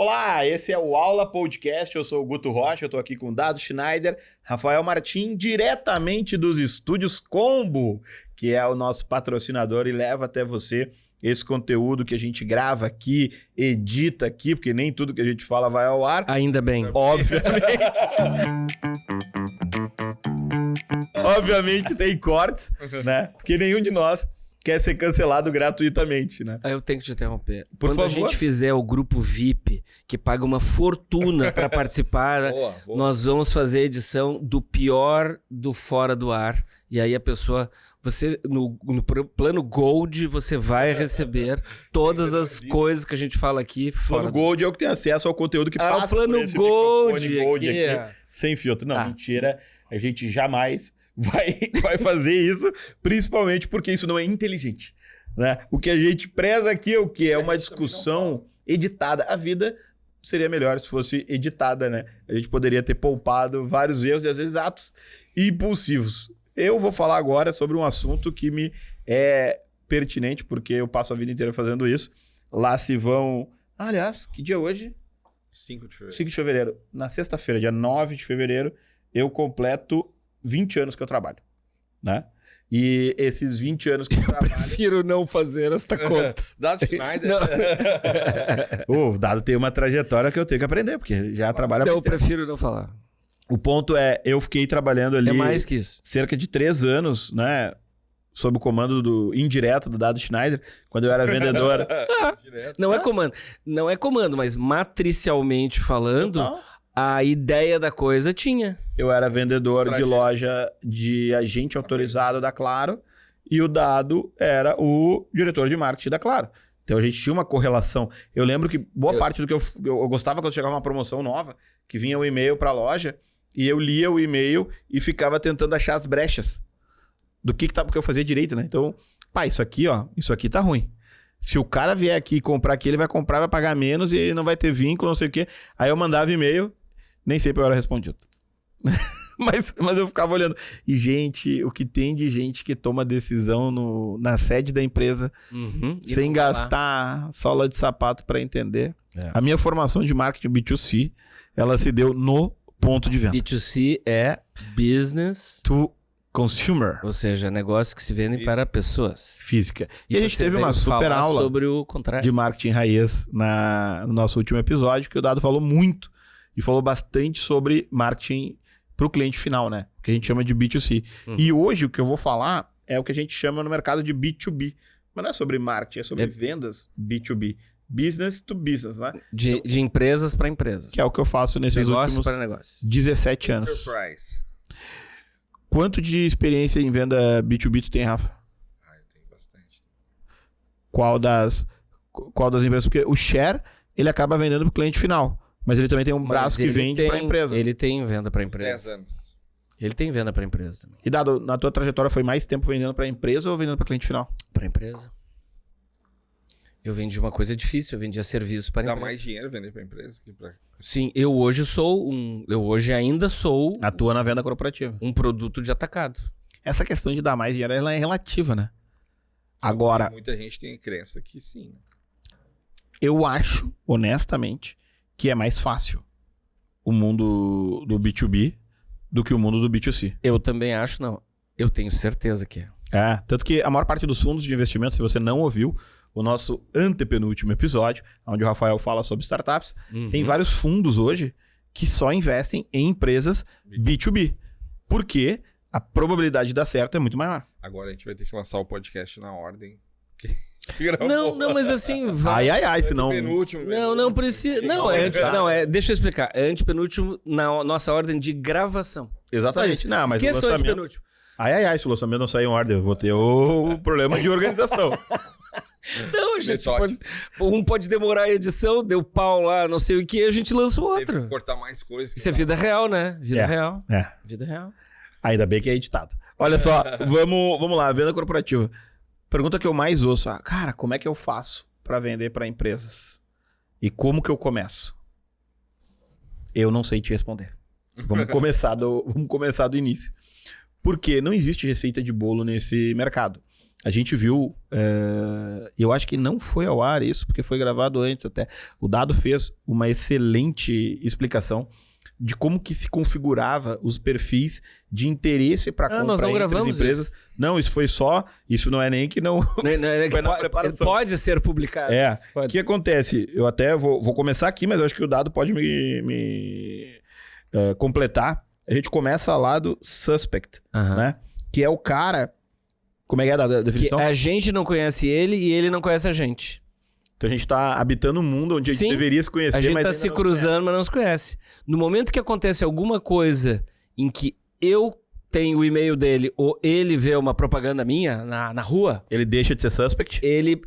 Olá, esse é o Aula Podcast, eu sou o Guto Rocha, eu tô aqui com o Dado Schneider, Rafael Martim, diretamente dos estúdios Combo, que é o nosso patrocinador e leva até você esse conteúdo que a gente grava aqui, edita aqui, porque nem tudo que a gente fala vai ao ar. Ainda bem. Obviamente tem cortes, né? Porque nenhum de nós quer ser cancelado gratuitamente, né? Eu tenho que te interromper. Por Quando favor. a gente fizer o grupo VIP, que paga uma fortuna para participar, Boa. nós vamos fazer a edição do pior do Fora do Ar. E aí a pessoa, você no plano Gold, você vai receber todas as coisas que a gente fala aqui O fora. plano Gold é o que tem acesso ao conteúdo que passa o plano por esse Gold, microfone Gold aqui, aqui, sem filtro. Não, Ah. mentira. A gente jamais vai fazer isso, principalmente porque isso não é inteligente, né? O que a gente preza aqui é o quê? É uma discussão editada. A vida seria melhor se fosse editada, né? A gente poderia ter poupado vários erros e às vezes atos impulsivos. Eu vou falar agora sobre um assunto que me é pertinente, porque eu passo a vida inteira fazendo isso. Lá se vão... Aliás, que dia é hoje? 5 de fevereiro. 5 de fevereiro. Na sexta-feira, dia 9 de fevereiro, eu completo 20 anos que eu trabalho, né? E esses 20 anos que eu trabalho... Prefiro não fazer esta conta. Dado Schneider. O Dado tem uma trajetória que eu tenho que aprender, porque já trabalha há Não, eu mais tempo. prefiro não falar. O ponto é, eu fiquei trabalhando ali... É mais que isso. cerca de 3 anos, né? Sob o comando do indireto do Dado Schneider, quando eu era vendedor. Direto. Não é comando. Não é comando, mas matricialmente falando, Total. a ideia da coisa tinha. Eu era vendedor de Trajeto. loja de agente autorizado da Claro e o Dado era o diretor de marketing da Claro. Então a gente tinha uma correlação. Eu lembro que boa parte do que eu gostava quando chegava uma promoção nova, que vinha um e-mail para a loja e eu lia o e-mail e ficava tentando achar as brechas do que eu fazia direito, né? Então, pá, isso aqui tá ruim. Se o cara vier aqui comprar aqui, ele vai comprar, vai pagar menos e não vai ter vínculo, não sei o quê. Aí eu mandava e-mail, nem sempre eu era respondido. mas eu ficava olhando. E, gente, o que tem de gente que toma decisão na sede da empresa Uhum. E sem não vai lá. gastar sola de sapato para entender. É. A minha formação de marketing B2C, ela se deu no ponto de venda. B2C é business, To consumer, ou seja, negócios que se vendem para pessoas. física. E a gente você teve veio uma super falar aula sobre o contrário. de marketing raiz no nosso último episódio, que o Dado falou muito e falou bastante sobre marketing para o cliente final, né? Que a gente chama de B2C. E hoje o que eu vou falar é o que a gente chama no mercado de B2B. Mas não é sobre marketing, é sobre vendas B2B. Business to business, né? De empresas para empresas. Que é o que eu faço nesses Negócios últimos para negócios. 17 anos. Enterprise. Quanto de experiência em venda B2B tu tem, Rafa? Eu tenho bastante. Qual das empresas? Porque o share, ele acaba vendendo para o cliente final. Mas ele também tem um Mas braço que ele vende para a empresa. Ele tem venda para 10 empresa. anos. Ele tem venda para empresa também. E Dado, na tua trajetória foi mais tempo vendendo para a empresa ou vendendo para cliente final? Para empresa. Eu vendi uma coisa difícil, eu vendia serviço para Dá empresa. mais dinheiro vender pra empresa que pra... Sim, eu hoje ainda sou Atua na venda corporativa. um produto de atacado. Essa questão de dar mais dinheiro, ela é relativa, né? Agora, Muita gente tem crença que sim. eu acho, honestamente, que é mais fácil o mundo do B2B do que o mundo do B2C. Eu também acho, não. Eu tenho certeza que é. Tanto que a maior parte dos fundos de investimento, se você não ouviu o nosso antepenúltimo episódio, onde o Rafael fala sobre startups, tem vários fundos hoje que só investem em empresas B2B. Porque a probabilidade de dar certo é muito maior. Agora a gente vai ter que lançar o podcast na ordem. Não, mas assim, vai. Ai, senão... Penúltimo. Não precisa. Deixa eu explicar. É antepenúltimo na nossa ordem de gravação. Exatamente. Só Não, mas o esqueça o lançamento... antepenúltimo. Se o lançamento não sair em ordem, eu vou ter o problema de organização. Não, a gente Metote. pode demorar a edição, deu pau lá, não sei o que, a gente lança o Teve que outro. cortar mais coisas. Isso é vida real, né? Vida real. É. Vida real. Ainda bem que é editado. Olha só, vamos lá, venda corporativa. Pergunta que eu mais ouço, cara, como é que eu faço para vender para empresas? E como que eu começo? Eu não sei te responder. Vamos começar do início. Porque não existe receita de bolo nesse mercado. A gente viu, eu acho que não foi ao ar isso, porque foi gravado antes até. O Dado fez uma excelente explicação de como que se configurava os perfis de interesse para compra nós não entre as gravamos empresas. isso. Não, isso não é nem que não foi na preparação. Pode ser publicado. O que acontece? Eu até vou começar aqui, mas eu acho que o Dado pode me completar. A gente começa lá do suspect, né? Que é o cara... Como é que é a definição? Que a gente não conhece ele e ele não conhece a gente. Então a gente tá habitando um mundo onde a gente deveria se conhecer, a gente mas tá ainda se não cruzando, mas não se conhece. No momento que acontece alguma coisa em que eu tenho o e-mail dele ou ele vê uma propaganda minha na rua... Ele deixa de ser suspect? Ele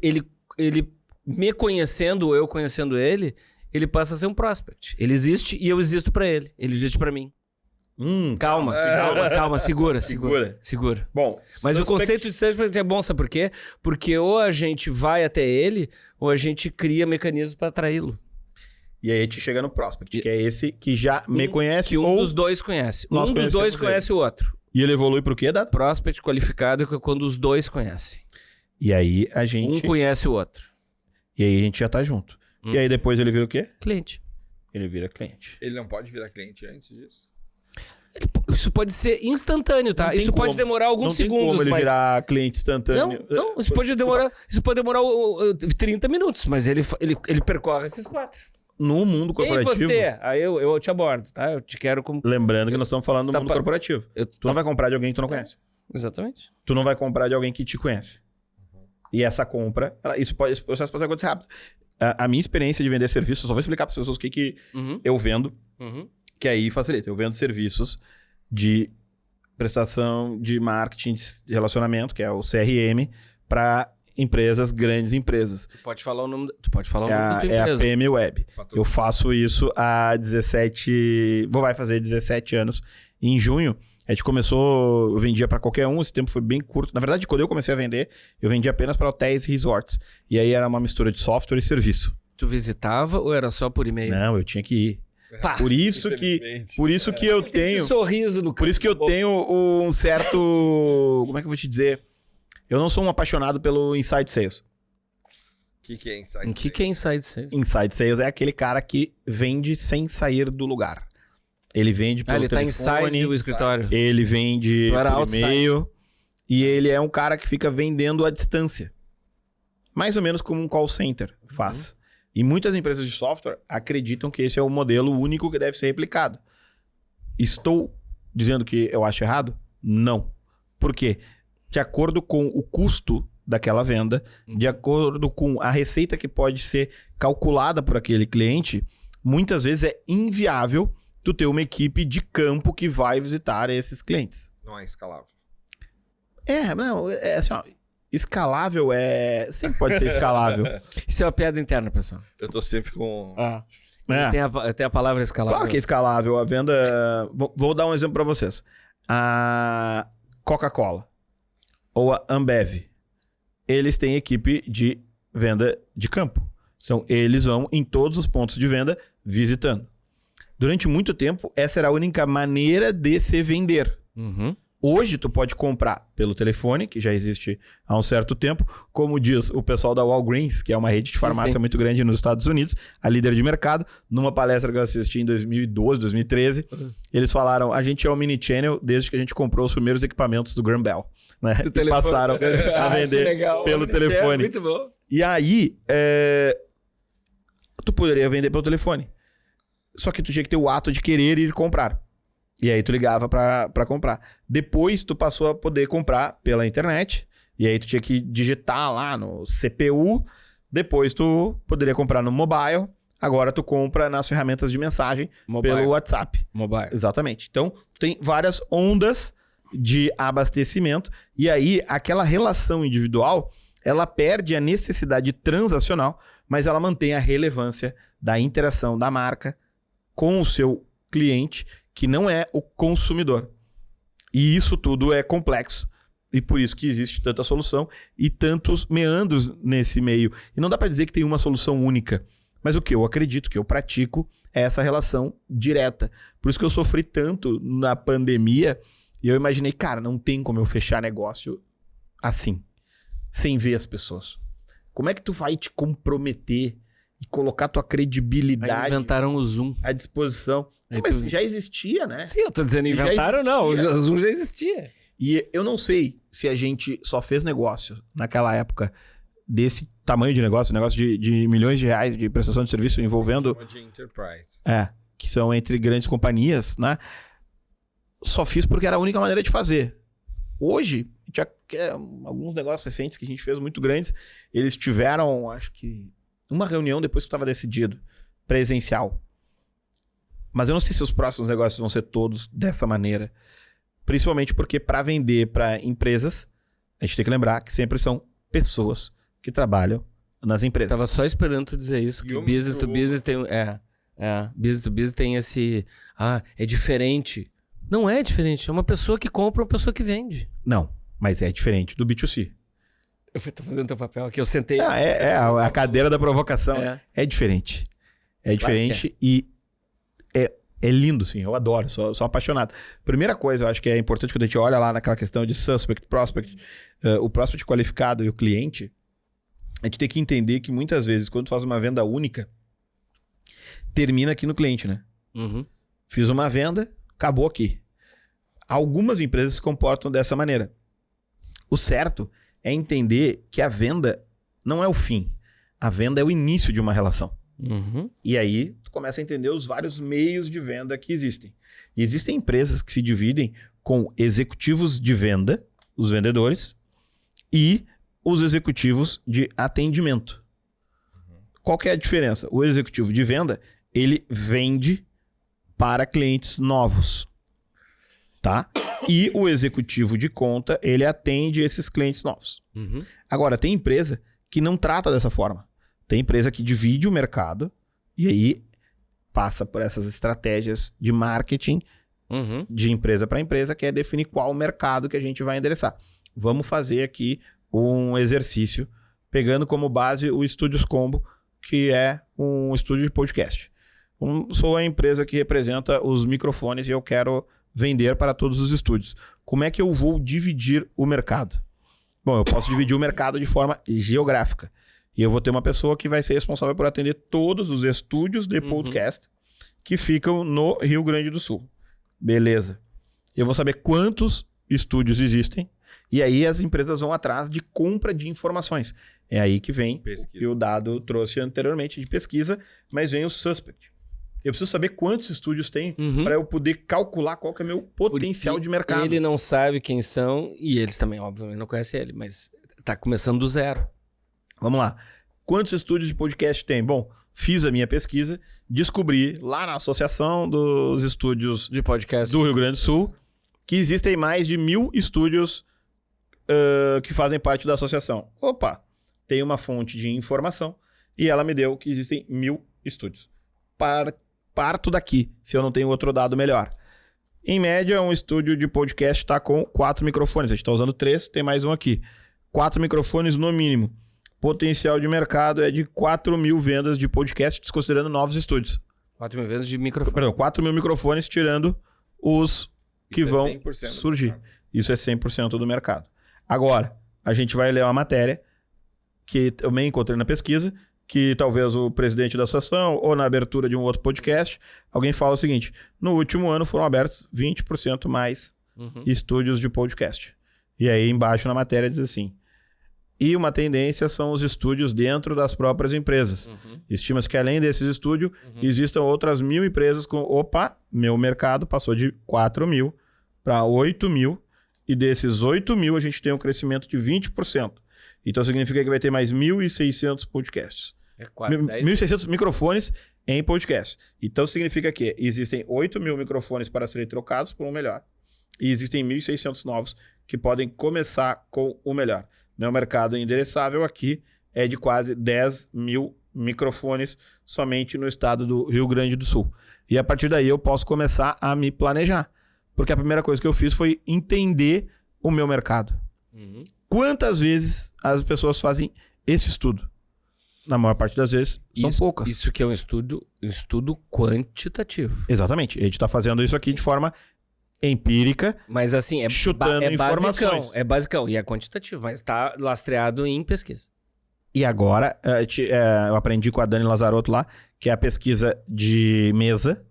me conhecendo ou eu conhecendo ele, ele passa a ser um prospect. Ele existe e eu existo pra ele. Ele existe pra mim. Calma, segura. Bom, mas o conceito de suspect é bom, sabe por quê? Porque ou a gente vai até ele, ou a gente cria mecanismos pra atraí-lo. E aí a gente chega no prospect, que é esse que já me conhece que um dos dois conhece. Um dos dois conhece o outro. E ele evolui pro quê, Dado? Prospect qualificado é quando os dois conhecem. E aí a gente... Um conhece o outro. E aí a gente já tá junto. E aí depois ele vira o quê? Cliente. Ele vira cliente. Ele não pode virar cliente antes disso? Isso pode ser instantâneo, tá? Isso pode demorar alguns segundos. Não tem como ele virar cliente instantâneo. Não, isso pode demorar 30 minutos, mas ele percorre esses 4. No mundo corporativo... Quem você? Aí eu te abordo, tá? Eu te quero como... Lembrando que nós estamos falando do mundo corporativo. Tu não vai comprar de alguém que tu não conhece. Exatamente. Tu não vai comprar de alguém que te conhece. E essa compra... Esse processo pode acontecer rápido. A minha experiência de vender serviços, eu só vou explicar para as pessoas o que eu vendo. Que aí facilita. Eu vendo serviços de prestação de marketing de relacionamento, que é o CRM, para empresas, grandes empresas. Tu pode falar o nome da tua empresa. É a PM Web. Eu faço isso há 17... Vai fazer 17 anos em junho. A gente começou, eu vendia para qualquer um, esse tempo foi bem curto. Na verdade, quando eu comecei a vender, eu vendia apenas para hotéis e resorts. E aí era uma mistura de software e serviço. Tu visitava ou era só por e-mail? Não, eu tinha que ir. Pá, por isso que eu tenho... Esse sorriso do Por isso que eu tenho um certo... Como é que eu vou te dizer? Eu não sou um apaixonado pelo inside sales. O que é inside sales? O que é inside sales? Inside sales é aquele cara que vende sem sair do lugar. Ele vende pelo telefone. Ele tá inside o escritório. Ele vende por e-mail. E ele é um cara que fica vendendo à distância. Mais ou menos como um call center faz. E muitas empresas de software acreditam que esse é o modelo único que deve ser replicado. Estou dizendo que eu acho errado? Não. Por quê? De acordo com o custo daquela venda, de acordo com a receita que pode ser calculada por aquele cliente, muitas vezes é inviável tu ter uma equipe de campo que vai visitar esses clientes. Não é escalável. É assim, ó, escalável sempre pode ser escalável. Isso é uma piada interna, pessoal. Eu tô sempre com... Tem a palavra escalável. Claro que é escalável. A venda... Vou dar um exemplo para vocês. A Coca-Cola ou a Ambev, eles têm equipe de venda de campo. Então, eles vão em todos os pontos de venda visitando. Durante muito tempo, essa era a única maneira de se vender. Hoje, tu pode comprar pelo telefone, que já existe há um certo tempo. Como diz o pessoal da Walgreens, que é uma rede de farmácia muito grande nos Estados Unidos, a líder de mercado. Numa palestra que eu assisti em 2012, 2013, eles falaram, a gente é o Mini-Channel desde que a gente comprou os primeiros equipamentos do Graham Bell. Né? E passaram a vender pelo telefone. Muito bom. E aí, tu poderia vender pelo telefone. Só que tu tinha que ter o ato de querer ir comprar. E aí tu ligava pra comprar. Depois tu passou a poder comprar pela internet. E aí tu tinha que digitar lá no CPU. Depois tu poderia comprar no mobile. Agora tu compra nas ferramentas de mensagem pelo WhatsApp. Mobile. Exatamente. Então tu tem várias ondas de abastecimento. E aí aquela relação individual, ela perde a necessidade transacional, mas ela mantém a relevância da interação da marca com o seu cliente, que não é o consumidor. E isso tudo é complexo. E por isso que existe tanta solução e tantos meandros nesse meio. E não dá para dizer que tem uma solução única. Mas o que eu acredito, que eu pratico, é essa relação direta. Por isso que eu sofri tanto na pandemia. E eu imaginei, cara, não tem como eu fechar negócio assim. sem ver as pessoas? Como é que tu vai te comprometer e colocar tua Aí credibilidade inventaram o Zoom. à disposição? Aí Mas tu- já existia, né? Sim, eu tô dizendo Já inventaram, não. O existia. Zoom já existia. E eu não sei se a gente só fez negócio naquela época desse tamanho de negócio de milhões de reais de prestação de serviço envolvendo, Chama de enterprise. que são entre grandes companhias, né? Só fiz porque era a única maneira de fazer. Hoje, alguns negócios recentes que a gente fez muito grandes, eles tiveram, acho que, uma reunião depois que estava decidido, presencial. Mas eu não sei se os próximos negócios vão ser todos dessa maneira. Principalmente porque para vender para empresas, a gente tem que lembrar que sempre são pessoas que trabalham nas empresas. Tava só esperando tu dizer isso, que E o business to business tem... business to business tem esse... é diferente. Não é diferente, é uma pessoa que compra, uma pessoa que vende. Não, mas é diferente do B2C. Eu tô fazendo teu papel aqui, eu sentei... A cadeira da provocação. É. É diferente. É diferente e é lindo, sim. Eu adoro, sou apaixonado. Primeira coisa, eu acho que é importante quando a gente olha lá naquela questão de suspect, prospect, o prospect qualificado e o cliente, a gente tem que entender que muitas vezes, quando tu faz uma venda única, termina aqui no cliente, né? Uhum. Fiz uma venda, acabou aqui. Algumas empresas se comportam dessa maneira. O certo é entender que a venda não é o fim. A venda é o início de uma relação. Uhum. E aí, tu começa a entender os vários meios de venda que existem. E existem empresas que se dividem com executivos de venda, os vendedores, e os executivos de atendimento. Qual que é a diferença? O executivo de venda, ele vende para clientes novos, tá? E o executivo de conta, ele atende esses clientes novos. Uhum. Agora, tem empresa que não trata dessa forma. Tem empresa que divide o mercado e aí passa por essas estratégias de marketing Uhum. de empresa para empresa, que é definir qual mercado que a gente vai endereçar. Vamos fazer aqui um exercício pegando como base o Estúdios Combo, que é um estúdio de podcast. Sou a empresa que representa os microfones e eu quero vender para todos os estúdios. Como é que eu vou dividir o mercado? Bom, eu posso dividir o mercado de forma geográfica. E eu vou ter uma pessoa que vai ser responsável por atender todos os estúdios de podcast que ficam no Rio Grande do Sul. Beleza. Eu vou saber quantos estúdios existem. E aí as empresas vão atrás de compra de informações. É aí que vem Pesquisa. o que o dado trouxe anteriormente de pesquisa, mas vem o suspect. Eu preciso saber quantos estúdios tem Uhum. para eu poder calcular qual que é o meu potencial Porque de mercado. Ele não sabe quem são e eles também, obviamente, não conhecem ele, mas tá começando do zero. Vamos lá. Quantos estúdios de podcast tem? Bom, fiz a minha pesquisa, descobri lá na Associação dos Estúdios De podcast. do Rio Grande do Sul que existem mais de 1.000 estúdios que fazem parte da associação. Opa, tem uma fonte de informação e ela me deu que existem 1.000 estúdios. Parto daqui, se eu não tenho outro dado melhor. Em média, um estúdio de podcast está com 4 microfones. A gente está usando 3, tem mais um aqui. 4 microfones no mínimo. Potencial de mercado é de 4.000 vendas de podcast, desconsiderando novos estúdios. 4 mil vezes de microfone. Perdão, 4.000 microfones tirando os que Isso é vão 100% do surgir. mercado. Isso é 100% do mercado. Agora, a gente vai ler uma matéria que também encontrei na pesquisa, que talvez o presidente da associação ou na abertura de um outro podcast, alguém fala o seguinte: no último ano foram abertos 20% mais Uhum. estúdios de podcast. E aí embaixo na matéria diz assim: e uma tendência são os estúdios dentro das próprias empresas. Uhum. Estima-se que além desses estúdios, existam outras 1.000 empresas com... Opa, meu mercado passou de 4.000 para 8.000. E desses 8.000, a gente tem um crescimento de 20%. Então significa que vai ter mais 1.600 podcasts. É quase 10. 1.600 microfones em podcast. Então significa que existem 8.000 microfones para serem trocados por um melhor. E existem 1.600 novos que podem começar com o melhor. Meu mercado endereçável aqui é de quase 10.000 microfones somente no estado do Rio Grande do Sul. E a partir daí eu posso começar a me planejar. Porque a primeira coisa que eu fiz foi entender o meu mercado. Uhum. Quantas vezes as pessoas fazem esse estudo? Na maior parte das vezes, são poucas. Isso que é um estudo quantitativo. Exatamente. A gente está fazendo isso aqui de forma empírica, Mas assim, chutando informações. É basicão. E é quantitativo, mas tá lastreado em pesquisa. E agora, eu aprendi com a Dani Lazarotto lá, que é a pesquisa de mesa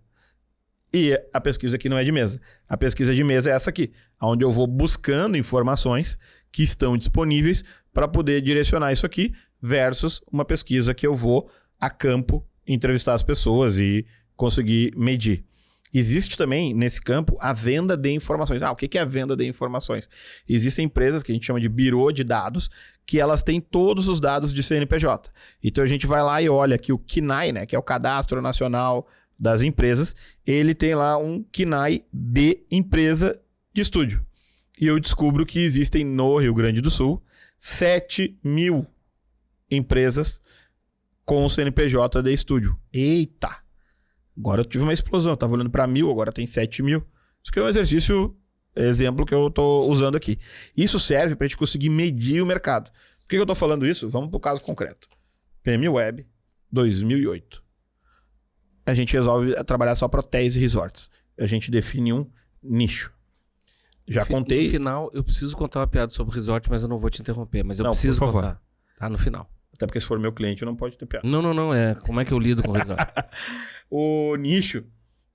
e a pesquisa que não é de mesa. A pesquisa de mesa é essa aqui, onde eu vou buscando informações que estão disponíveis para poder direcionar isso aqui, versus uma pesquisa que eu vou a campo entrevistar as pessoas e conseguir medir. Existe também, nesse campo, a venda de informações. O que é a venda de informações? Existem empresas que a gente chama de birô de dados, que elas têm todos os dados de CNPJ. Então a gente vai lá e olha que o CNAE, né, que é o Cadastro Nacional das Empresas, ele tem lá um CNAE de empresa de estúdio. E eu descubro que existem no Rio Grande do Sul 7.000 empresas com CNPJ de estúdio. Eita! Agora eu tive uma explosão, eu tava olhando para 1.000, agora tem 7.000. Isso que é um exemplo que eu tô usando aqui. Isso serve para a gente conseguir medir o mercado. Por que eu tô falando isso? Vamos pro caso concreto. PMI Web, 2008. A gente resolve trabalhar só para hotéis e resorts. A gente define um nicho. Já contei. No final, eu preciso contar uma piada sobre resort, mas eu não vou te interromper. Mas eu Não, preciso por favor. contar. Tá no final. Até porque se for meu cliente, não pode ter piada. Não. Como é que eu lido com o resort? O nicho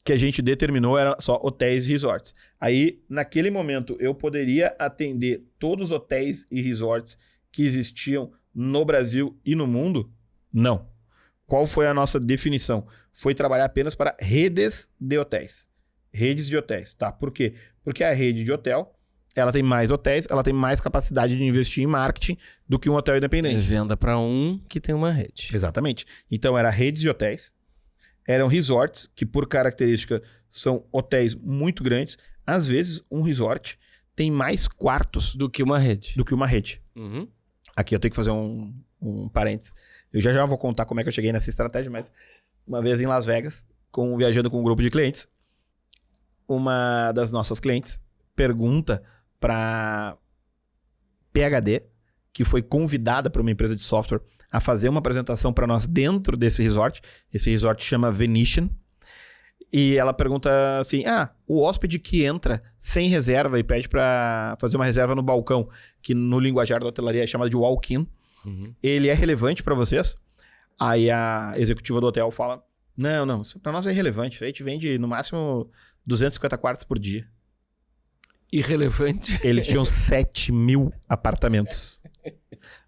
que a gente determinou era só hotéis e resorts. Aí, naquele momento, eu poderia atender todos os hotéis e resorts que existiam no Brasil e no mundo? Não. Qual foi a nossa definição? Foi trabalhar apenas para redes de hotéis. Redes de hotéis, tá? Por quê? Porque a rede de hotel, ela tem mais hotéis, ela tem mais capacidade de investir em marketing do que um hotel independente. Venda para um que tem uma rede. Exatamente. Então, era redes de hotéis, eram resorts, que por característica são hotéis muito grandes. Às vezes, um resort tem mais quartos Do que uma rede. do que uma rede. Uhum. Aqui eu tenho que fazer um parênteses. Eu já vou contar como é que eu cheguei nessa estratégia, mas uma vez em Las Vegas, viajando com um grupo de clientes, uma das nossas clientes pergunta para PhD, que foi convidada por uma empresa de software a fazer uma apresentação para nós dentro desse resort. Esse resort chama Venetian. E ela pergunta assim, o hóspede que entra sem reserva e pede para fazer uma reserva no balcão, que no linguajar da hotelaria é chamado de walk-in, ele é relevante para vocês? Aí a executiva do hotel fala, não, para nós é irrelevante. A gente vende no máximo 250 quartos por dia. Irrelevante. Eles tinham 7.000 apartamentos.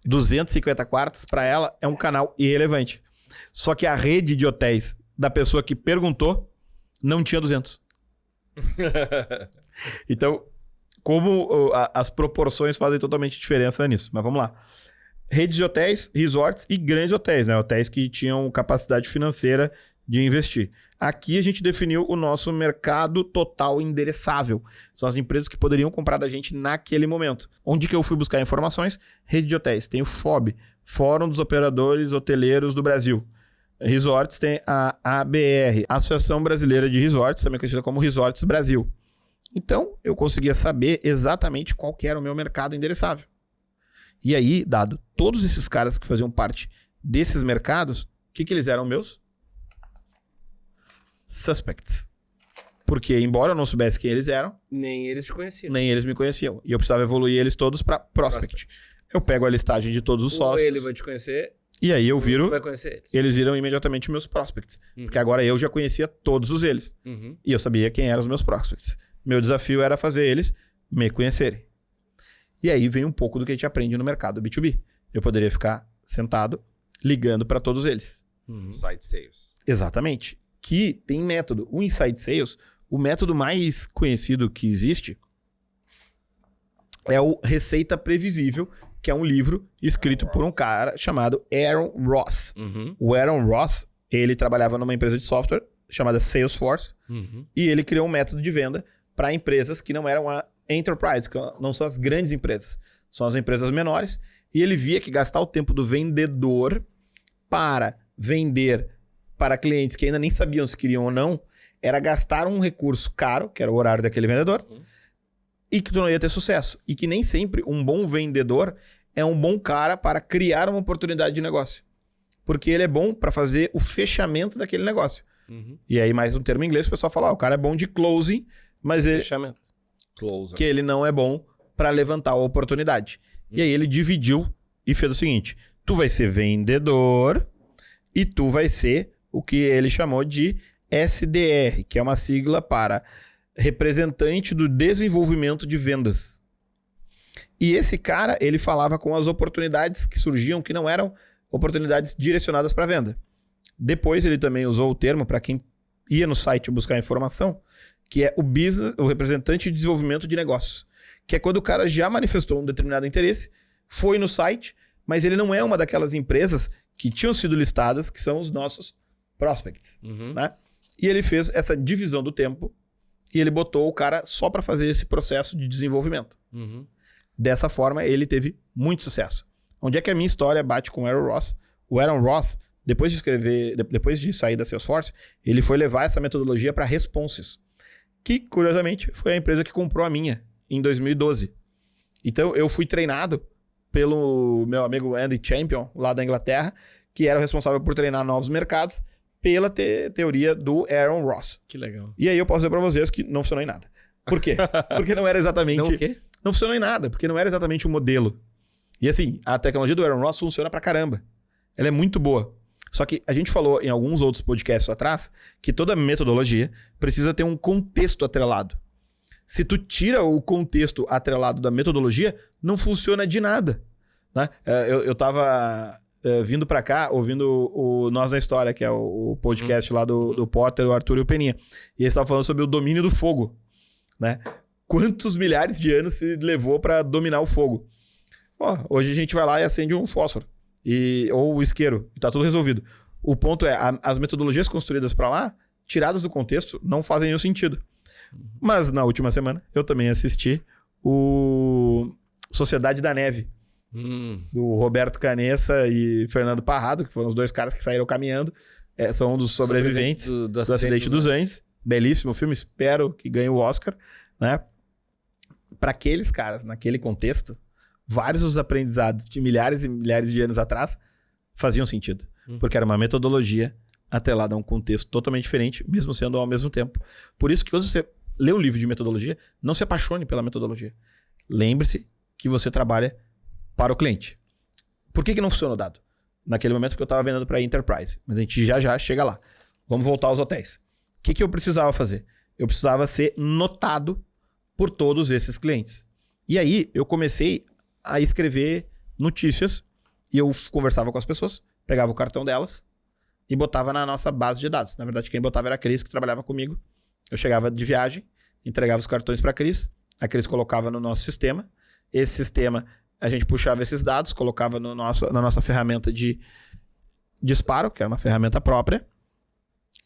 250 quartos, para ela, é um canal irrelevante. Só que a rede de hotéis da pessoa que perguntou não tinha 200. Então, como as proporções fazem totalmente diferença nisso. Mas vamos lá. Redes de hotéis, resorts e grandes hotéis, né? Hotéis que tinham capacidade financeira de investir. Aqui a gente definiu o nosso mercado total endereçável. São as empresas que poderiam comprar da gente naquele momento. Onde que eu fui buscar informações? Rede de hotéis. Tem o FOB, Fórum dos Operadores Hoteleiros do Brasil. Resorts tem a ABR, Associação Brasileira de Resorts, também conhecida como Resorts Brasil. Então, eu conseguia saber exatamente qual que era o meu mercado endereçável. E aí, dado todos esses caras que faziam parte desses mercados, o que eles eram meus? Suspects. Porque, embora eu não soubesse quem eles eram, Nem eles te conheciam. nem eles me conheciam. E eu precisava evoluir eles todos para prospect. Eu pego a listagem de todos os Ou sócios. ele vai te conhecer, E aí eu ou viro. tu vai conhecer eles. Eles viram imediatamente meus prospects. Porque agora eu já conhecia todos os eles. E eu sabia quem eram os meus prospects. Meu desafio era fazer eles me conhecerem. E aí vem um pouco do que a gente aprende no mercado B2B. Eu poderia ficar sentado, ligando para todos eles. Site sales. Exatamente. Que tem método. O Inside Sales, o método mais conhecido que existe é o Receita Previsível, que é um livro escrito por um cara chamado Aaron Ross. O Aaron Ross, ele trabalhava numa empresa de software chamada Salesforce e ele criou um método de venda para empresas que não eram a enterprise, que não são as grandes empresas, são as empresas menores, e ele via que gastar o tempo do vendedor para vender para clientes que ainda nem sabiam se queriam ou não, era gastar um recurso caro, que era o horário daquele vendedor, e que tu não ia ter sucesso. E que nem sempre um bom vendedor é um bom cara para criar uma oportunidade de negócio. Porque ele é bom para fazer o fechamento daquele negócio. E aí, mais um termo em inglês, o pessoal fala, o cara é bom de closing, mas ele... Fechamento. Closer. que ele não é bom para levantar a oportunidade. E aí ele dividiu e fez o seguinte: tu vai ser vendedor e tu vai ser o que ele chamou de SDR, que é uma sigla para representante do desenvolvimento de vendas. E esse cara, ele falava com as oportunidades que surgiam, que não eram oportunidades direcionadas para venda. Depois ele também usou o termo, para quem ia no site buscar informação, que é o representante de desenvolvimento de negócios. Que é quando o cara já manifestou um determinado interesse, foi no site, mas ele não é uma daquelas empresas que tinham sido listadas, que são os nossos prospects. Né? E ele fez essa divisão do tempo e ele botou o cara só para fazer esse processo de desenvolvimento. Dessa forma, ele teve muito sucesso. Onde é que a minha história bate com o Aaron Ross? O Aaron Ross, depois de sair da Salesforce, ele foi levar essa metodologia para Responses, que, curiosamente, foi a empresa que comprou a minha em 2012. Então, eu fui treinado pelo meu amigo Andy Champion, lá da Inglaterra, que era o responsável por treinar novos mercados, pela teoria do Aaron Ross. Que legal. E aí eu posso dizer para vocês que não funcionou em nada. Por quê? Porque não era exatamente... Não o quê? Não funcionou em nada, porque não era exatamente o modelo. E assim, a tecnologia do Aaron Ross funciona pra caramba. Ela é muito boa. Só que a gente falou em alguns outros podcasts atrás que toda metodologia precisa ter um contexto atrelado. Se tu tira o contexto atrelado da metodologia, não funciona de nada. Né? Eu tava vindo pra cá, ouvindo o Nós na História, que é o podcast lá do Potter, o Arthur e o Peninha. E eles estavam falando sobre o domínio do fogo. Né? Quantos milhares de anos se levou pra dominar o fogo? Hoje a gente vai lá e acende um fósforo. Ou o isqueiro. E tá tudo resolvido. O ponto é, as metodologias construídas pra lá, tiradas do contexto, não fazem nenhum sentido. Mas na última semana, eu também assisti o Sociedade da Neve. Do Roberto Canessa e Fernando Parrado, que foram os dois caras que saíram caminhando. São um dos sobreviventes do acidente dos Andes. Belíssimo filme, espero que ganhe o Oscar. Né? Para aqueles caras, naquele contexto, vários dos aprendizados de milhares e milhares de anos atrás faziam sentido. Porque era uma metodologia atrelada a um contexto totalmente diferente, mesmo sendo ao mesmo tempo. Por isso que quando você lê um livro de metodologia, não se apaixone pela metodologia. Lembre-se que você trabalha para o cliente. Por que não funcionou o dado? Naquele momento que eu estava vendendo para Enterprise. Mas a gente já chega lá. Vamos voltar aos hotéis. O que eu precisava fazer? Eu precisava ser notado por todos esses clientes. E aí eu comecei a escrever notícias e eu conversava com as pessoas, pegava o cartão delas e botava na nossa base de dados. Na verdade, quem botava era a Cris, que trabalhava comigo. Eu chegava de viagem, entregava os cartões para a Cris colocava no nosso sistema. Esse sistema, a gente puxava esses dados, colocava na nossa ferramenta de disparo, que era uma ferramenta própria,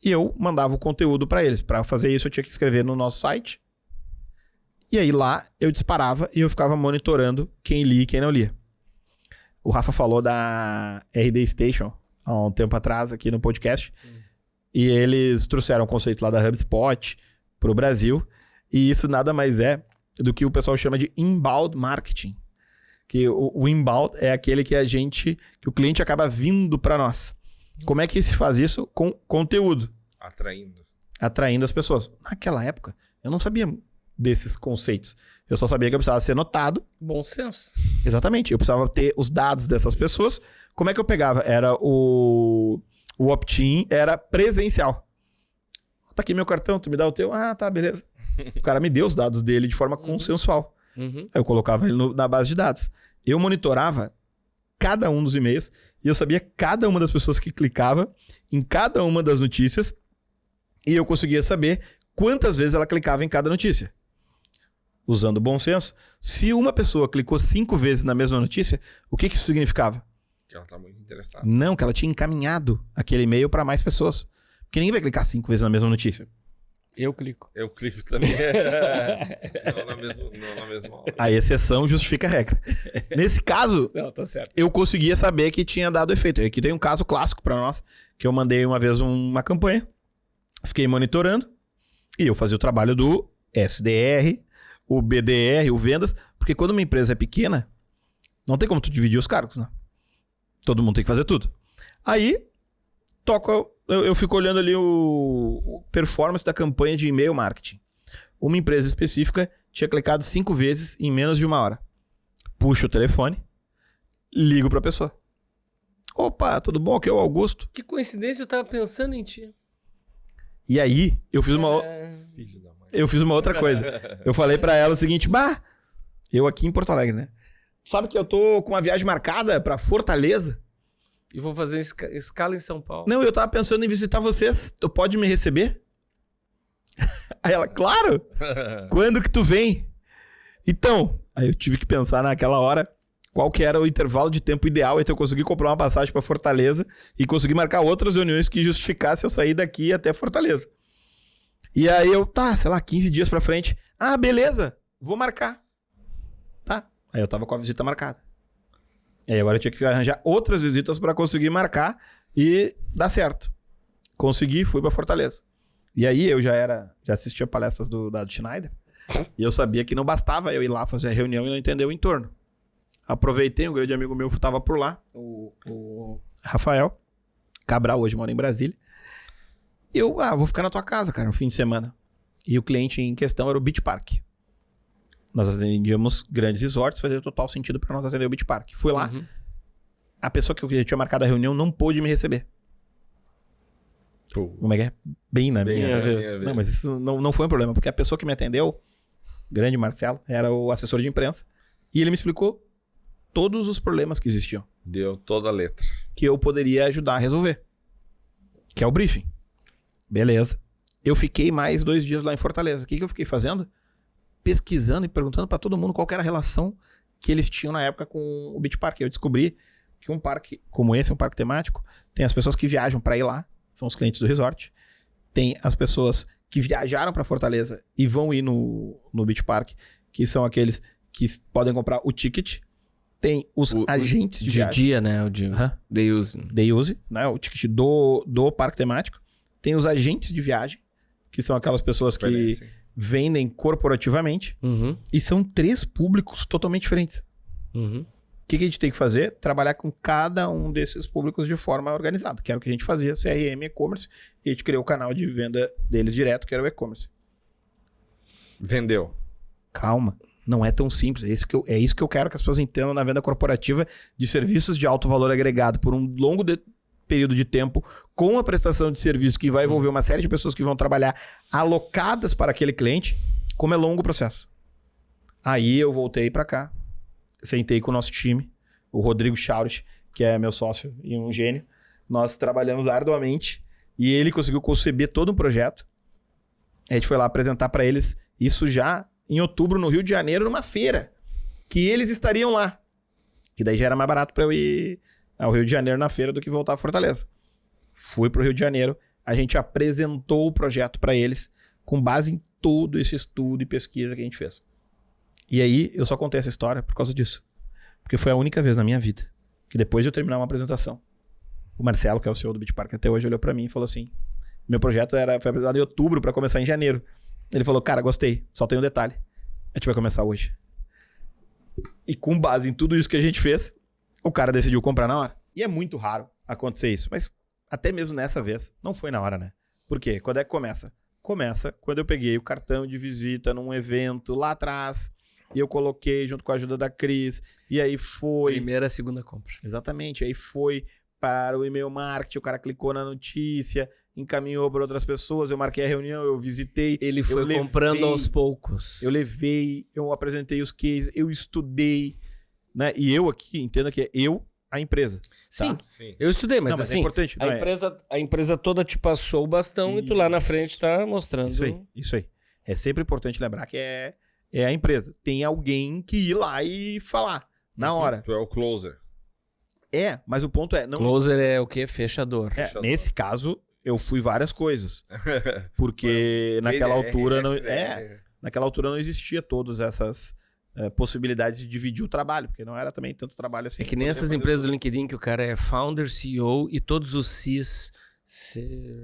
e eu mandava o conteúdo para eles. Para fazer isso, eu tinha que escrever no nosso site. E aí lá eu disparava e eu ficava monitorando quem lia e quem não lia. O Rafa falou da RD Station há um tempo atrás aqui no podcast. E eles trouxeram o conceito lá da HubSpot para o Brasil. E isso nada mais é do que o pessoal chama de inbound marketing. Que o inbound é aquele que que o cliente acaba vindo para nós. Como é que se faz isso? Com conteúdo. Atraindo as pessoas. Naquela época, eu não sabia desses conceitos. Eu só sabia que eu precisava ser notado. Bom senso. Exatamente. Eu precisava ter os dados dessas pessoas. Como é que eu pegava? Era o opt-in era presencial. Tá aqui meu cartão, tu me dá o teu? Ah, tá, beleza. O cara me deu os dados dele de forma consensual. Aí eu colocava ele na base de dados. Eu monitorava cada um dos e-mails e eu sabia cada uma das pessoas que clicava em cada uma das notícias e eu conseguia saber quantas vezes ela clicava em cada notícia. Usando bom senso, se uma pessoa clicou 5 vezes na mesma notícia, o que isso significava? Que ela tá muito interessada. Não, que ela tinha encaminhado aquele e-mail para mais pessoas. Porque ninguém vai clicar 5 vezes na mesma notícia. Eu clico. Eu clico também. não na mesma hora. A exceção justifica a regra. Nesse caso, Não, tá certo. eu conseguia saber que tinha dado efeito. Aqui tem um caso clássico para nós, que eu mandei uma vez uma campanha, fiquei monitorando, e eu fazia o trabalho do SDR, o BDR, o vendas, porque quando uma empresa é pequena, não tem como tu dividir os cargos, né? Todo mundo tem que fazer tudo. Aí, eu fico olhando ali o performance da campanha de e-mail marketing. Uma empresa específica tinha clicado 5 vezes em menos de 1 hora. Puxo o telefone, ligo pra pessoa. Opa, tudo bom? Aqui é o Augusto. Que coincidência, eu tava pensando em ti. E aí, eu fiz uma... Filho da mãe. Eu fiz uma outra coisa. Eu falei pra ela o seguinte, eu aqui em Porto Alegre, né? Sabe que eu tô com uma viagem marcada pra Fortaleza? E vou fazer escala em São Paulo. Não, eu tava pensando em visitar vocês. Tu pode me receber? Aí ela, claro! Quando que tu vem? Então, aí eu tive que pensar naquela hora qual que era o intervalo de tempo ideal entre eu conseguir comprar uma passagem pra Fortaleza e conseguir marcar outras reuniões que justificasse eu sair daqui até Fortaleza. E aí eu, sei lá, 15 dias pra frente. Ah, beleza, vou marcar. Tá. Aí eu tava com a visita marcada. E aí agora eu tinha que arranjar outras visitas pra conseguir marcar e dar certo. Consegui, fui pra Fortaleza. E aí eu já assistia palestras do Dado Schneider e eu sabia que não bastava eu ir lá fazer a reunião e não entender o entorno. Aproveitei, um grande amigo meu estava por lá, o Rafael Cabral, hoje mora em Brasília. E eu, vou ficar na tua casa, cara, no fim de semana. E o cliente em questão era o Beach Park. Nós atendíamos grandes resorts, fazia total sentido para nós atender o Beach Park. Fui lá, a pessoa que eu tinha marcado a reunião não pôde me receber. Como é que é? Bem na minha vez. Não, mas isso não foi um problema, porque a pessoa que me atendeu, grande Marcelo, era o assessor de imprensa, e ele me explicou todos os problemas que existiam. Deu toda a letra. Que eu poderia ajudar a resolver. Que é o briefing. Beleza. Eu fiquei mais 2 dias lá em Fortaleza. O que eu fiquei fazendo? Pesquisando e perguntando pra todo mundo qual que era a relação que eles tinham na época com o Beach Park. Eu descobri que um parque como esse, um parque temático, tem as pessoas que viajam pra ir lá, são os clientes do resort. Tem as pessoas que viajaram pra Fortaleza e vão ir no Beach Park, que são aqueles que podem comprar o ticket. Tem os agentes de viagem. Dia, né? O de Day Use. Day Use, né? O ticket do parque temático. Tem os agentes de viagem, que são aquelas pessoas que vendem corporativamente. E são 3 públicos totalmente diferentes. O que a gente tem que fazer? Trabalhar com cada um desses públicos de forma organizada, que era o que a gente fazia, CRM, e-commerce, e a gente criou o canal de venda deles direto, que era o e-commerce. Vendeu. Calma, não é tão simples. É isso que eu quero que as pessoas entendam na venda corporativa de serviços de alto valor agregado por um longo período de tempo, com a prestação de serviço que vai envolver uma série de pessoas que vão trabalhar alocadas para aquele cliente, como é longo o processo. Aí eu voltei para cá, sentei com o nosso time, o Rodrigo Chaurich, que é meu sócio e um gênio. Nós trabalhamos arduamente e ele conseguiu conceber todo um projeto. A gente foi lá apresentar para eles isso já em outubro, no Rio de Janeiro, numa feira, que eles estariam lá. Que daí já era mais barato para eu ir ao Rio de Janeiro na feira do que voltar a Fortaleza. Fui pro Rio de Janeiro, a gente apresentou o projeto para eles com base em todo esse estudo e pesquisa que a gente fez. E aí, eu só contei essa história por causa disso. Porque foi a única vez na minha vida que depois de eu terminar uma apresentação, o Marcelo, que é o CEO do Beach Park até hoje, olhou para mim e falou assim, meu projeto foi apresentado em outubro para começar em janeiro. Ele falou, cara, gostei, só tem um detalhe. A gente vai começar hoje. E com base em tudo isso que a gente fez, o cara decidiu comprar na hora. E é muito raro acontecer isso. Mas até mesmo nessa vez, não foi na hora, né? Por quê? Quando é que começa? Começa quando eu peguei o cartão de visita num evento lá atrás e eu coloquei junto com a ajuda da Cris. E aí foi... Primeira, segunda compra. Exatamente. Aí foi para o e-mail marketing, o cara clicou na notícia, encaminhou para outras pessoas, eu marquei a reunião, eu visitei. Ele foi comprando aos poucos. Eu levei, eu apresentei os cases, eu estudei, né? E eu aqui, entenda que é eu, a empresa. Sim, tá? Sim. eu estudei, mas Não, assim, é importante, não a empresa toda te passou o bastão e tu lá na frente tá mostrando. Isso aí. É sempre importante lembrar que é a empresa. Tem alguém que ir lá e falar na hora. Tu é o closer. Mas o ponto é... Não, Closer é o quê? Fechador. Nesse caso, eu fui várias coisas. Porque naquela altura não... Naquela altura não existia todas essas possibilidades de dividir o trabalho, porque não era também tanto trabalho assim. É que nem essas empresas do LinkedIn que o cara é founder, CEO e todos os Cs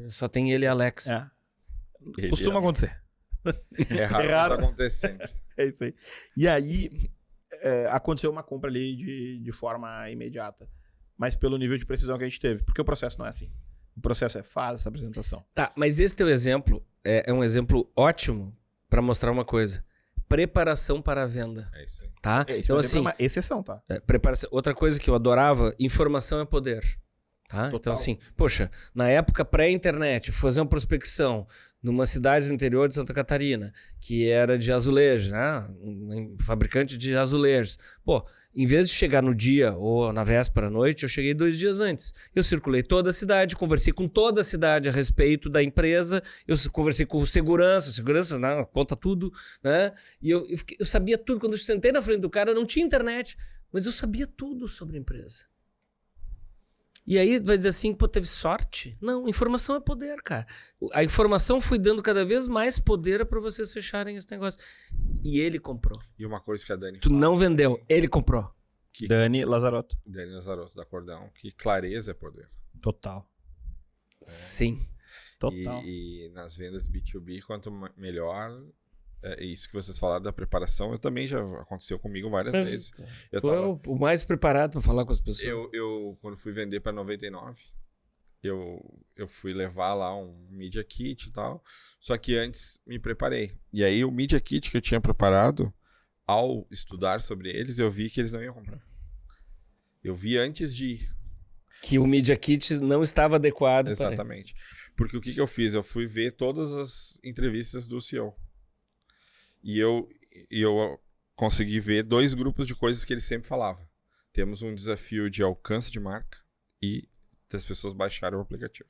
só tem ele e Alex. Costuma acontecer. É raro, mas acontece sempre. É isso aí. E aí, aconteceu uma compra ali de forma imediata. Mas pelo nível de precisão que a gente teve. Porque o processo não é assim. O processo faz essa apresentação. Tá, mas esse teu exemplo é um exemplo ótimo para mostrar uma coisa. preparação para a venda, É isso aí. tá? Esse, Então, por exemplo, assim, é uma exceção, tá? preparação. Outra coisa que eu adorava, informação é poder. Tá? Total. Então, assim, poxa, na época pré-internet, fazer uma prospecção numa cidade do interior de Santa Catarina, que era de azulejo, né? Um fabricante de azulejos. Pô, em vez de chegar no dia ou na véspera à noite, eu cheguei 2 dias antes. Eu circulei toda a cidade, conversei com toda a cidade a respeito da empresa, eu conversei com segurança, né? Conta tudo, né? E eu sabia tudo. Quando eu sentei na frente do cara, não tinha internet, mas eu sabia tudo sobre a empresa. E aí vai dizer assim, pô, teve sorte? Não, informação é poder, cara. A informação foi dando cada vez mais poder para vocês fecharem esse negócio. E ele comprou. E uma coisa que a Dani Tu não vendeu, ele comprou. Dani Lazarotto. Dani Lazarotto da Cordão, que clareza é poder. Total. Sim. Total. E nas vendas B2B, quanto melhor, é isso que vocês falaram da preparação, eu também já aconteceu comigo várias vezes. Eu Tu é o mais preparado para falar com as pessoas. Eu quando fui vender para 99, eu fui levar lá um Media Kit e tal, só que antes me preparei. E aí o Media Kit que eu tinha preparado, ao estudar sobre eles, eu vi que eles não iam comprar. Eu vi antes de ir. Que o Media Kit não estava adequado. Exatamente. Porque o que eu fiz? Eu fui ver todas as entrevistas do CEO. E eu consegui ver 2 grupos de coisas que ele sempre falava. Temos um desafio de alcance de marca e das pessoas baixarem o aplicativo.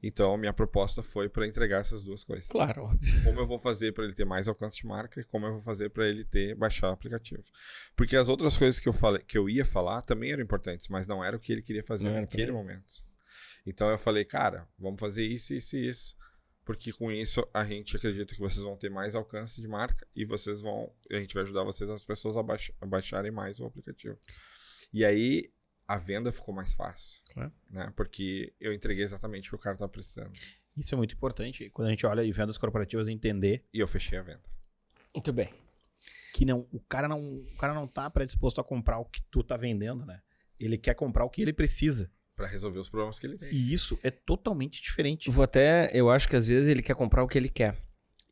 Então, minha proposta foi para entregar essas 2 coisas. Claro, óbvio. Como eu vou fazer para ele ter mais alcance de marca e como eu vou fazer para ele baixar o aplicativo. Porque as outras coisas que eu ia falar também eram importantes, mas não era o que ele queria fazer naquele momento. Então, eu falei, cara, vamos fazer isso, isso e isso. Porque com isso a gente acredita que vocês vão ter mais alcance de marca e a gente vai ajudar vocês, as pessoas a baixarem mais o aplicativo. E aí a venda ficou mais fácil, né? Porque eu entreguei exatamente o que o cara estava precisando. Isso é muito importante. Quando a gente olha em vendas corporativas, entender. E eu fechei a venda. Muito bem. Que o cara não tá predisposto a comprar o que tu tá vendendo, né? Ele quer comprar o que ele precisa. Para resolver os problemas que ele tem. E isso é totalmente diferente. Eu acho que às vezes ele quer comprar o que ele quer.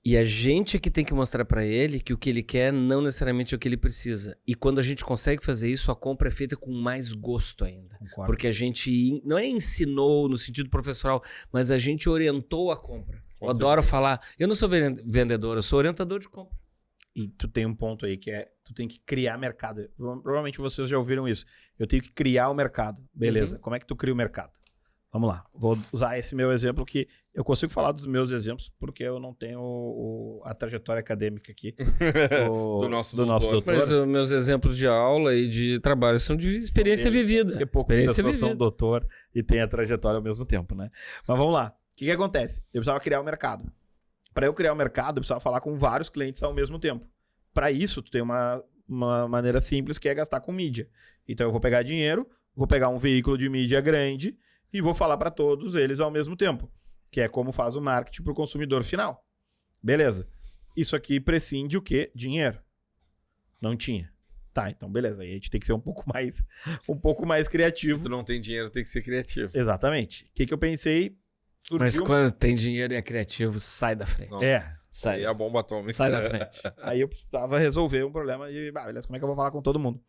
E a gente é que tem que mostrar para ele que o que ele quer não necessariamente é o que ele precisa. E quando a gente consegue fazer isso, a compra é feita com mais gosto ainda. Concordo. Porque a gente não é ensinou no sentido professoral, mas a gente orientou a compra. Eu adoro falar, eu não sou vendedor, eu sou orientador de compra. E tu tem um ponto aí que é, tu tem que criar mercado. Provavelmente vocês já ouviram isso. Eu tenho que criar o mercado. Beleza, Como é que tu cria o mercado? Vamos lá, vou usar esse meu exemplo que eu consigo falar dos meus exemplos porque eu não tenho a trajetória acadêmica aqui do nosso doutor. Mas os meus exemplos de aula e de trabalho são de experiência vivida. É pouco Experiência pessoas são vivida. doutor e tem a trajetória ao mesmo tempo, né? Mas vamos lá. O que acontece? Eu precisava criar o mercado. Para eu criar o mercado, eu precisava falar com vários clientes ao mesmo tempo. Para isso, tu tem uma maneira simples que é gastar com mídia. Então eu vou pegar dinheiro, vou pegar um veículo de mídia grande e vou falar para todos eles ao mesmo tempo, que é como faz o marketing para o consumidor final. Beleza. Isso aqui prescinde o quê? Dinheiro. Não tinha. Tá, então beleza. Aí a gente tem que ser um pouco mais criativo. Se tu não tem dinheiro, tem que ser criativo. Exatamente. O que eu pensei? Mas quando tem dinheiro e é criativo, sai da frente. Não. Sai. E a bomba atômica. Sai da frente. Aí eu precisava resolver um problema de, beleza, como é que eu vou falar com todo mundo?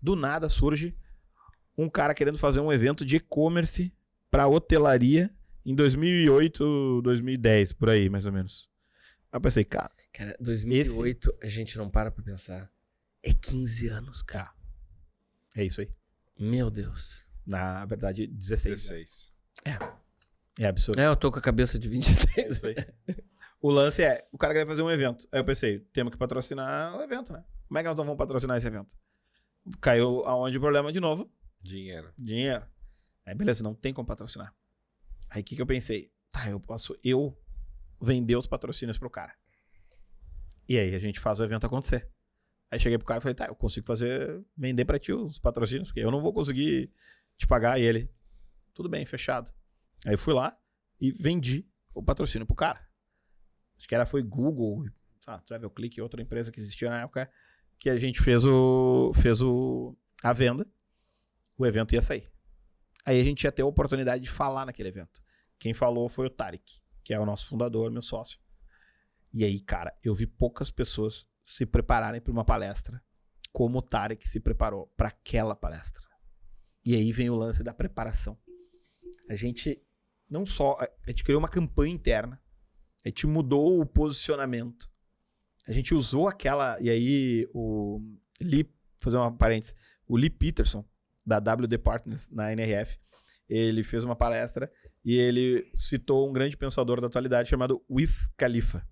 Do nada surge um cara querendo fazer um evento de e-commerce para hotelaria em 2008, 2010, por aí, mais ou menos. Aí eu pensei, cara... Cara, 2008, a gente não para pra pensar. É 15 anos, cara. É isso aí. Meu Deus. Na verdade, 16. 16. É absurdo. Eu tô com a cabeça de 23. É isso aí. O lance é, o cara quer fazer um evento. Aí eu pensei, temos que patrocinar o evento, né? Como é que nós não vamos patrocinar esse evento? Caiu aonde o problema de novo? Dinheiro. Dinheiro. Aí beleza, não tem como patrocinar. Aí o que eu pensei? Tá, eu posso vender os patrocínios pro cara. E aí a gente faz o evento acontecer. Aí cheguei pro cara e falei, tá, eu consigo vender pra ti os patrocínios, porque eu não vou conseguir te pagar. E ele, tudo bem, fechado. Aí eu fui lá e vendi o patrocínio pro cara. Acho que foi Google, Travel Click, outra empresa que existia na época, que a gente fez a venda. O evento ia sair. Aí a gente ia ter a oportunidade de falar naquele evento. Quem falou foi o Tarek, que é o nosso fundador, meu sócio. E aí, cara, eu vi poucas pessoas se prepararem para uma palestra como o Tarek se preparou para aquela palestra. E aí vem o lance da preparação. A gente não só... A gente criou uma campanha interna. A gente mudou o posicionamento. A gente usou aquela... E aí o Lee... Fazer uma parênteses. O Lee Peterson, da WD Partners, na NRF, ele fez uma palestra e ele citou um grande pensador da atualidade chamado Wiz Khalifa,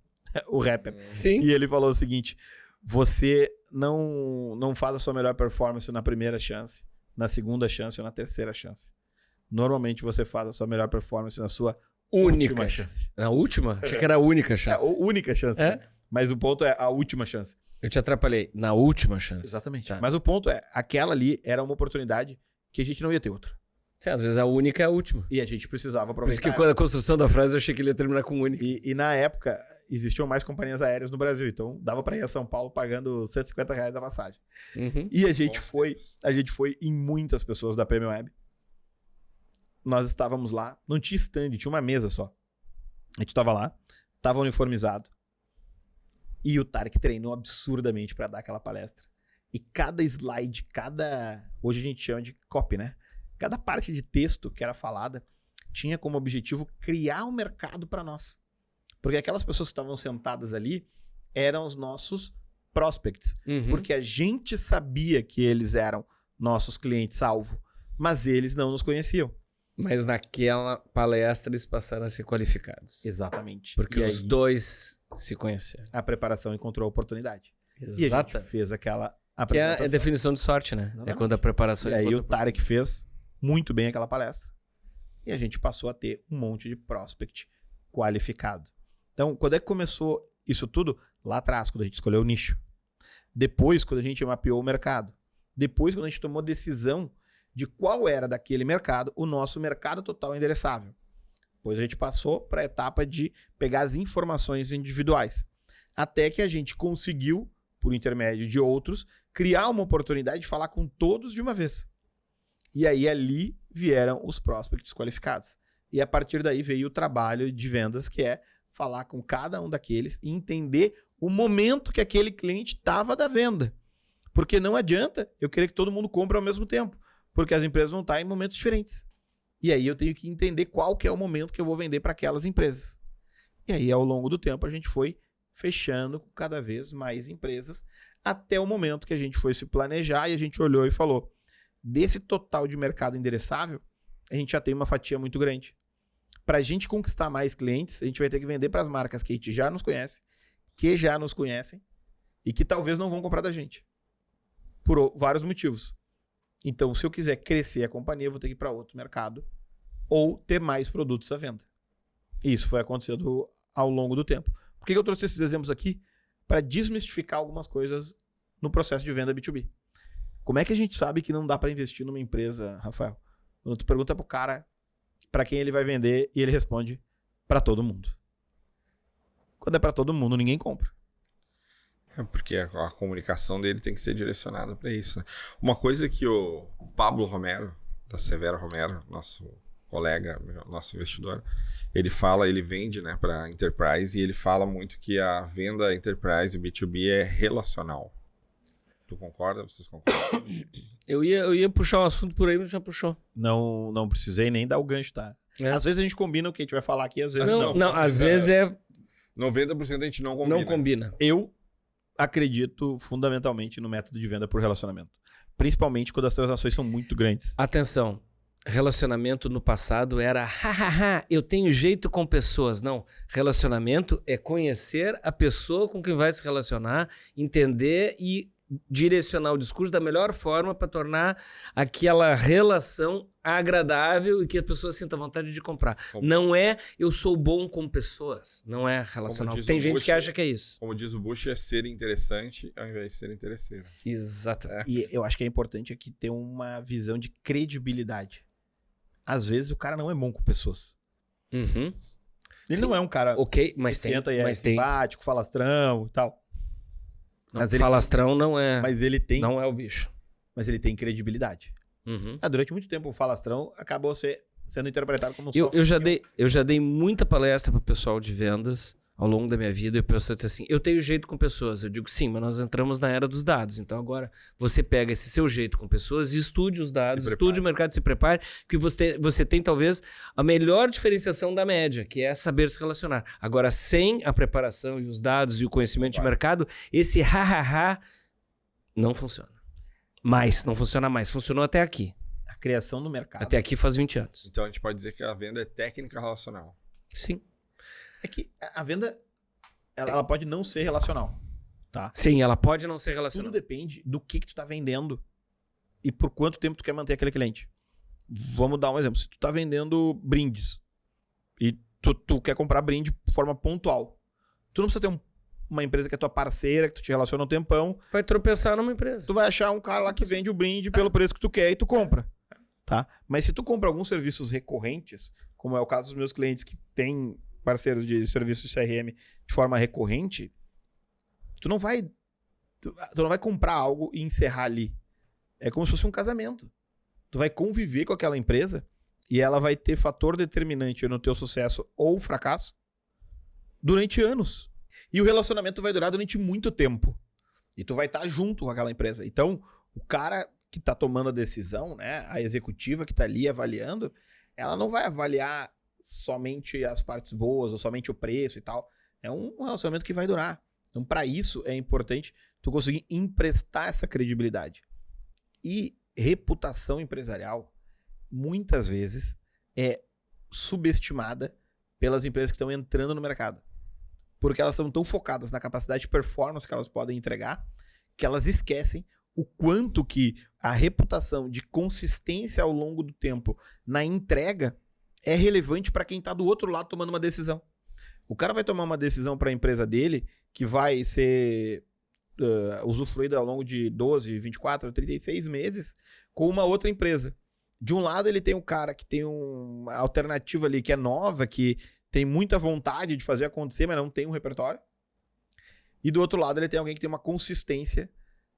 o rapper. Sim. E ele falou o seguinte: você não faz a sua melhor performance na primeira chance, na segunda chance ou na terceira chance. Normalmente você faz a sua melhor performance na sua última chance. Na última? Achei que era a única chance. Única chance. É? Né? Mas o ponto é a última chance. Eu te atrapalhei. Na última chance. Exatamente. Tá. Mas o ponto é, aquela ali era uma oportunidade que a gente não ia ter outra. Sim, às vezes a única é a última. E a gente precisava Por aproveitar. isso que quando a construção da frase eu achei que ele ia terminar com única. E na época, existiam mais companhias aéreas no Brasil. Então, dava pra ir a São Paulo pagando R$150 da passagem. Uhum. E a gente foi em muitas pessoas da PM Web. Nós estávamos lá. Não tinha stand, tinha uma mesa só. A gente tava lá. Tava uniformizado. E o Tarek treinou absurdamente pra dar aquela palestra. E cada slide, hoje a gente chama de copy, né? Cada parte de texto que era falada tinha como objetivo criar um mercado para nós. Porque aquelas pessoas que estavam sentadas ali eram os nossos prospects. Uhum. Porque a gente sabia que eles eram nossos clientes-alvo, mas eles não nos conheciam. Mas naquela palestra eles passaram a ser qualificados. Exatamente. Porque E os aí, dois se conheceram. a preparação encontrou a oportunidade. E a Exato. gente fez aquela Que é apresentação. a definição de sorte, né? Exatamente. É quando a preparação... E aí o encontra- Tarek fez muito bem aquela palestra. E a gente passou a ter um monte de prospect qualificado. Então, quando é que começou isso tudo? Lá atrás, quando a gente escolheu o nicho. Depois, quando a gente mapeou o mercado. Depois, quando a gente tomou decisão de qual era daquele mercado o nosso mercado total endereçável. Depois a gente passou para a etapa de pegar as informações individuais. Até que a gente conseguiu, por intermédio de outros, criar uma oportunidade de falar com todos de uma vez. E aí ali vieram os prospects qualificados. E a partir daí veio o trabalho de vendas, que é falar com cada um daqueles e entender o momento que aquele cliente estava da venda. Porque não adianta eu querer que todo mundo compre ao mesmo tempo, porque as empresas vão estar em momentos diferentes. E aí eu tenho que entender qual que é o momento que eu vou vender para aquelas empresas. E aí, ao longo do tempo, a gente foi fechando com cada vez mais empresas, até o momento que a gente foi se planejar e a gente olhou e falou: desse total de mercado endereçável, a gente já tem uma fatia muito grande. Para a gente conquistar mais clientes, a gente vai ter que vender para as marcas que a gente já nos conhece, que já nos conhecem e que talvez não vão comprar da gente. Por vários motivos. Então, se eu quiser crescer a companhia, eu vou ter que ir para outro mercado ou ter mais produtos à venda. E isso foi acontecendo ao longo do tempo. Por que eu trouxe esses exemplos aqui? Para desmistificar algumas coisas no processo de venda B2B. Como é que a gente sabe que não dá para investir numa empresa, Rafael? Quando tu pergunta pro cara para quem ele vai vender e ele responde para todo mundo. Quando é para todo mundo, ninguém compra. É porque a comunicação dele tem que ser direcionada para isso, né? Uma coisa que o Pablo Romero, da Severo Romero, nosso colega, nosso investidor, ele vende, né, para Enterprise, e ele fala muito que a venda Enterprise B2B é relacional. Tu concorda? Vocês concordam? Eu ia puxar um assunto por aí, mas já puxou. Não precisei nem dar o gancho, tá? É. Às vezes a gente combina o que a gente vai falar aqui, às vezes Não, às vezes é 90% a gente não combina. não combina. Eu acredito fundamentalmente no método de venda por relacionamento. Principalmente quando as transações são muito grandes. Atenção, relacionamento no passado era hahaha, eu tenho jeito com pessoas. Não, relacionamento é conhecer a pessoa com quem vai se relacionar, entender e direcionar o discurso da melhor forma para tornar aquela relação agradável e que a pessoa sinta vontade de comprar. Não é eu sou bom com pessoas, não é relacional. diz Tem o gente Bush, que acha que é isso. Como diz o Bush, é ser interessante ao invés de ser interesseiro. Exato. E eu acho que é importante aqui ter uma visão de credibilidade. Às vezes o cara não é bom com pessoas. Uhum. Ele Sim. não é um cara Ok, que mas tem. senta e é Mas tem. simpático, falastrão e tal. Não, Mas ele- falastrão não é. Mas ele tem, Não é o bicho. mas ele tem credibilidade. Uhum. Durante muito tempo o falastrão acabou sendo interpretado como um Eu soft já skill. dei muita palestra para o pessoal de vendas ao longo da minha vida, eu penso assim, eu tenho jeito com pessoas. Eu digo, sim, mas nós entramos na era dos dados. Então agora você pega esse seu jeito com pessoas e estude os dados, estude o mercado, se prepare, que você tem talvez a melhor diferenciação da média, que é saber se relacionar. Agora, sem a preparação e os dados e o conhecimento de mercado, esse ha-ha-ha não funciona. Não funciona mais. Funcionou até aqui. A criação do mercado. Até aqui faz 20 anos. Então a gente pode dizer que a venda é técnica relacional. Sim. É que a venda, ela pode não ser relacional, tá? Sim, ela pode não ser relacional. Tudo depende do que tu tá vendendo e por quanto tempo tu quer manter aquele cliente. Vamos dar um exemplo. Se tu tá vendendo brindes e tu quer comprar brinde de forma pontual, tu não precisa ter uma empresa que é tua parceira, que tu te relaciona um tempão. Vai tropeçar numa empresa. Tu vai achar um cara lá que vende o brinde pelo preço que tu quer e tu compra, tá? Mas se tu compra alguns serviços recorrentes, como é o caso dos meus clientes que têm parceiros de serviços de CRM de forma recorrente, tu não vai comprar algo e encerrar ali. É como se fosse um casamento. Tu vai conviver com aquela empresa e ela vai ter fator determinante no teu sucesso ou fracasso durante anos. E o relacionamento vai durar durante muito tempo. E tu vai estar junto com aquela empresa. Então, o cara que está tomando a decisão, né, a executiva que está ali avaliando, ela não vai avaliar somente as partes boas ou somente o preço e tal. É um relacionamento que vai durar. Então, para isso, é importante tu conseguir emprestar essa credibilidade. E reputação empresarial, muitas vezes, é subestimada pelas empresas que estão entrando no mercado. Porque elas são tão focadas na capacidade de performance que elas podem entregar, que elas esquecem o quanto que a reputação de consistência ao longo do tempo na entrega é relevante para quem está do outro lado tomando uma decisão. O cara vai tomar uma decisão para a empresa dele que vai ser usufruída ao longo de 12, 24, 36 meses com uma outra empresa. De um lado ele tem um cara que tem uma alternativa ali que é nova, que tem muita vontade de fazer acontecer, mas não tem um repertório. E do outro lado ele tem alguém que tem uma consistência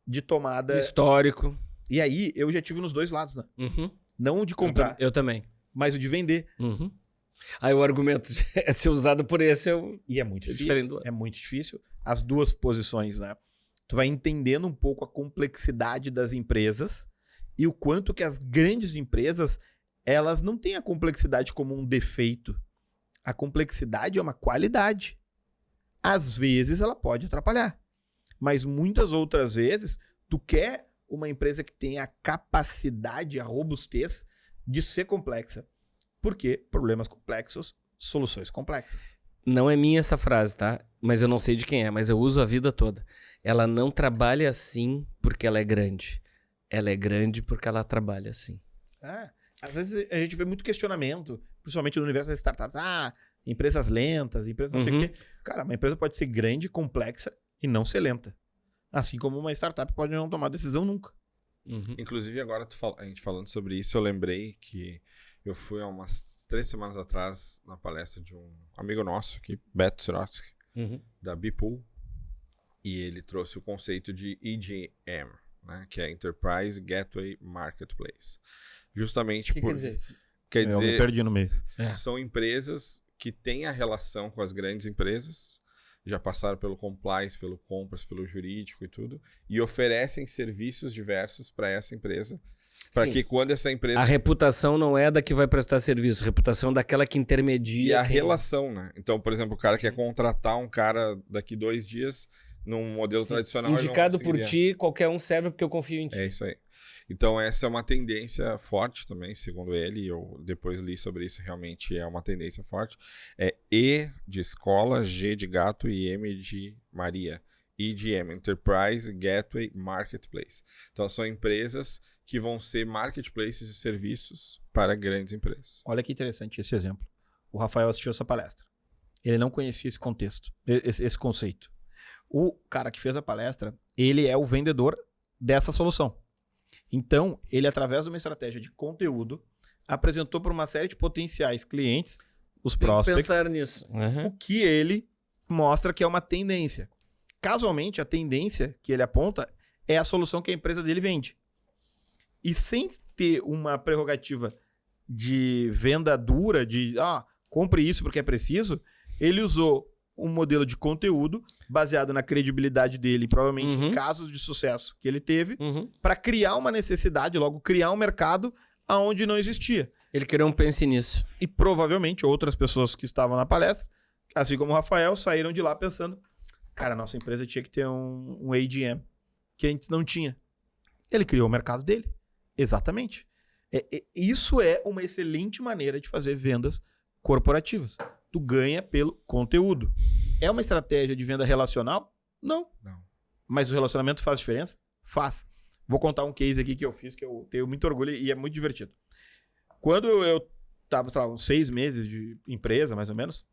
de tomada... Histórico. E aí eu já tive nos dois lados, né? Uhum. Não o de comprar, Eu também. mas o de vender. Uhum. Aí o argumento é ser usado por esse E é muito difícil. diferente do outro. É muito difícil. As duas posições, né? Tu vai entendendo um pouco a complexidade das empresas e o quanto que as grandes empresas, elas não têm a complexidade como um defeito. A complexidade é uma qualidade. Às vezes ela pode atrapalhar. Mas muitas outras vezes, tu quer uma empresa que tenha a capacidade, a robustez de ser complexa. Porque problemas complexos, soluções complexas. Não é minha essa frase, tá? Mas eu não sei de quem é, mas eu uso a vida toda. Ela não trabalha assim porque ela é grande. Ela é grande porque ela trabalha assim. Às vezes a gente vê muito questionamento, principalmente no universo das startups. Empresas lentas, empresas não sei o quê. Cara, uma empresa pode ser grande, complexa e não ser lenta. Assim como uma startup pode não tomar decisão nunca. Uhum. Inclusive, agora a gente falando sobre isso, eu lembrei que eu fui há umas 3 semanas atrás na palestra de um amigo nosso aqui, Beto Sirotsky, da Bipool, e ele trouxe o conceito de EGM, né, que é Enterprise Gateway Marketplace. Justamente O que quer dizer isso? Quer Eu me dizer, perdi no meio. são empresas que têm a relação com as grandes empresas, já passaram pelo compliance, pelo compras, pelo jurídico e tudo, e oferecem serviços diversos para essa empresa, para que quando essa empresa... A reputação não é da que vai prestar serviço, a reputação daquela que intermedia. E a relação, né? Então, por exemplo, o cara quer contratar um cara daqui 2 dias num modelo tradicional... Indicado por ti, qualquer um serve porque eu confio em ti. É isso aí. Então, essa é uma tendência forte também, segundo ele. Eu depois li sobre isso, realmente é uma tendência forte. É E de escola, G de gato e M de Maria. EGM, Enterprise Gateway Marketplace. Então, são empresas que vão ser marketplaces de serviços para grandes empresas. Olha que interessante esse exemplo. O Rafael assistiu essa palestra. Ele não conhecia esse contexto, esse conceito. O cara que fez a palestra, ele é o vendedor dessa solução. Então, ele, através de uma estratégia de conteúdo, apresentou para uma série de potenciais clientes, os prospects, pensar nisso. o que ele mostra que é uma tendência. Casualmente, a tendência que ele aponta é a solução que a empresa dele vende. E sem ter uma prerrogativa de venda dura, de compre isso porque é preciso, ele usou um modelo de conteúdo baseado na credibilidade dele, provavelmente em casos de sucesso que ele teve, para criar uma necessidade, logo criar um mercado aonde não existia. Ele criou um pense nisso. E provavelmente outras pessoas que estavam na palestra, assim como o Rafael, saíram de lá pensando, cara, nossa empresa tinha que ter um AGM, que antes não tinha. Ele criou o mercado dele. Exatamente. Isso é uma excelente maneira de fazer vendas corporativas. Tu ganha pelo conteúdo. É uma estratégia de venda relacional? Não. Mas o relacionamento faz diferença? Faz. Vou contar um case aqui que eu fiz, que eu tenho muito orgulho e é muito divertido. Quando eu estava, sei lá, uns 6 meses de empresa, mais ou menos,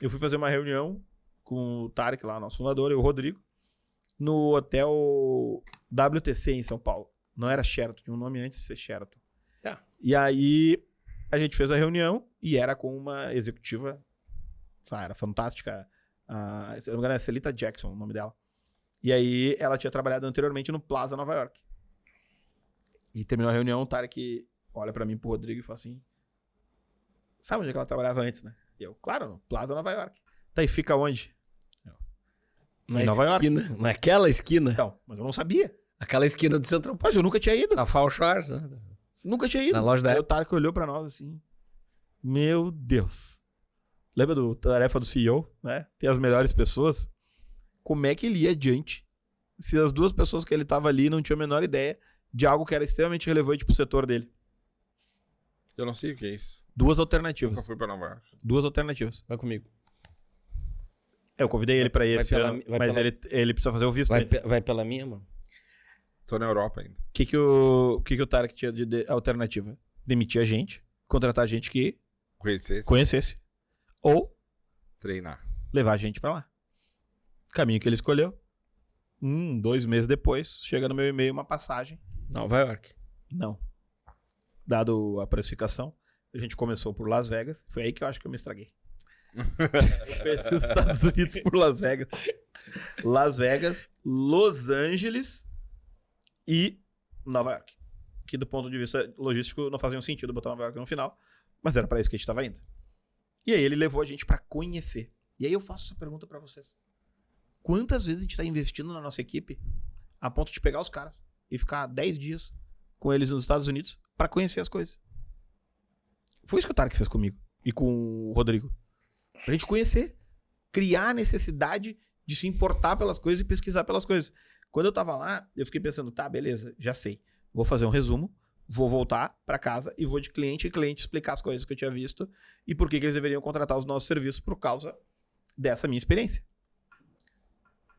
eu fui fazer uma reunião com o Tarek, lá, nosso fundador, e o Rodrigo, no hotel WTC em São Paulo. Não era Sheraton, tinha um nome antes de ser Sheraton. Tá. E aí a gente fez a reunião e era com uma executiva, era fantástica, se não me engano, é Celita Jackson, o nome dela. E aí ela tinha trabalhado anteriormente no Plaza Nova York. E terminou a reunião, o Tarek olha pra mim, pro Rodrigo e fala assim, sabe onde é que ela trabalhava antes, né? E eu, claro, no Plaza Nova York. Tá, e fica onde? Na em Nova esquina. York. Naquela esquina. Então, mas eu não sabia. Aquela esquina do Central Park. Mas eu nunca tinha ido. Na Fall Schwarz, né? Nunca tinha ido. Na loja da Aí Apple. o Tarek olhou pra nós assim, meu Deus. Lembra do tarefa do CEO, né? Ter as melhores pessoas. Como é que ele ia adiante se as duas pessoas que ele tava ali não tinham a menor ideia de algo que era extremamente relevante pro setor dele? Eu não sei o que é isso. Duas alternativas. Nunca fui pra Nova York. Duas alternativas. Vai comigo. Eu convidei ele pra esse pela- ano, vai mas pela- ele precisa fazer o visto Vai, antes. vai pela minha, mano? Tô na Europa ainda. O que o Tarek tinha de alternativa? Demitir a gente, contratar gente que Conhecer, conhecesse. Ou treinar. levar a gente pra lá. Caminho que ele escolheu. 2 meses depois, chega no meu e-mail uma passagem. Nova York. Não. Dado a precificação, a gente começou por Las Vegas. Foi aí que eu acho que eu me estraguei. Eu conheci os Estados Unidos por Las Vegas. Las Vegas, Los Angeles e Nova York. Que do ponto de vista logístico não fazia sentido botar Nova York no final, mas era pra isso que a gente tava indo. E aí ele levou a gente pra conhecer. E aí eu faço essa pergunta pra vocês. Quantas vezes a gente tá investindo na nossa equipe a ponto de pegar os caras e ficar 10 dias com eles nos Estados Unidos pra conhecer as coisas? Foi isso que o Tarek fez comigo e com o Rodrigo. Pra gente conhecer, criar a necessidade de se importar pelas coisas e pesquisar pelas coisas. Quando eu tava lá, eu fiquei pensando, tá, beleza, já sei. Vou fazer um resumo, vou voltar pra casa e vou de cliente em cliente explicar as coisas que eu tinha visto e por que eles deveriam contratar os nossos serviços por causa dessa minha experiência.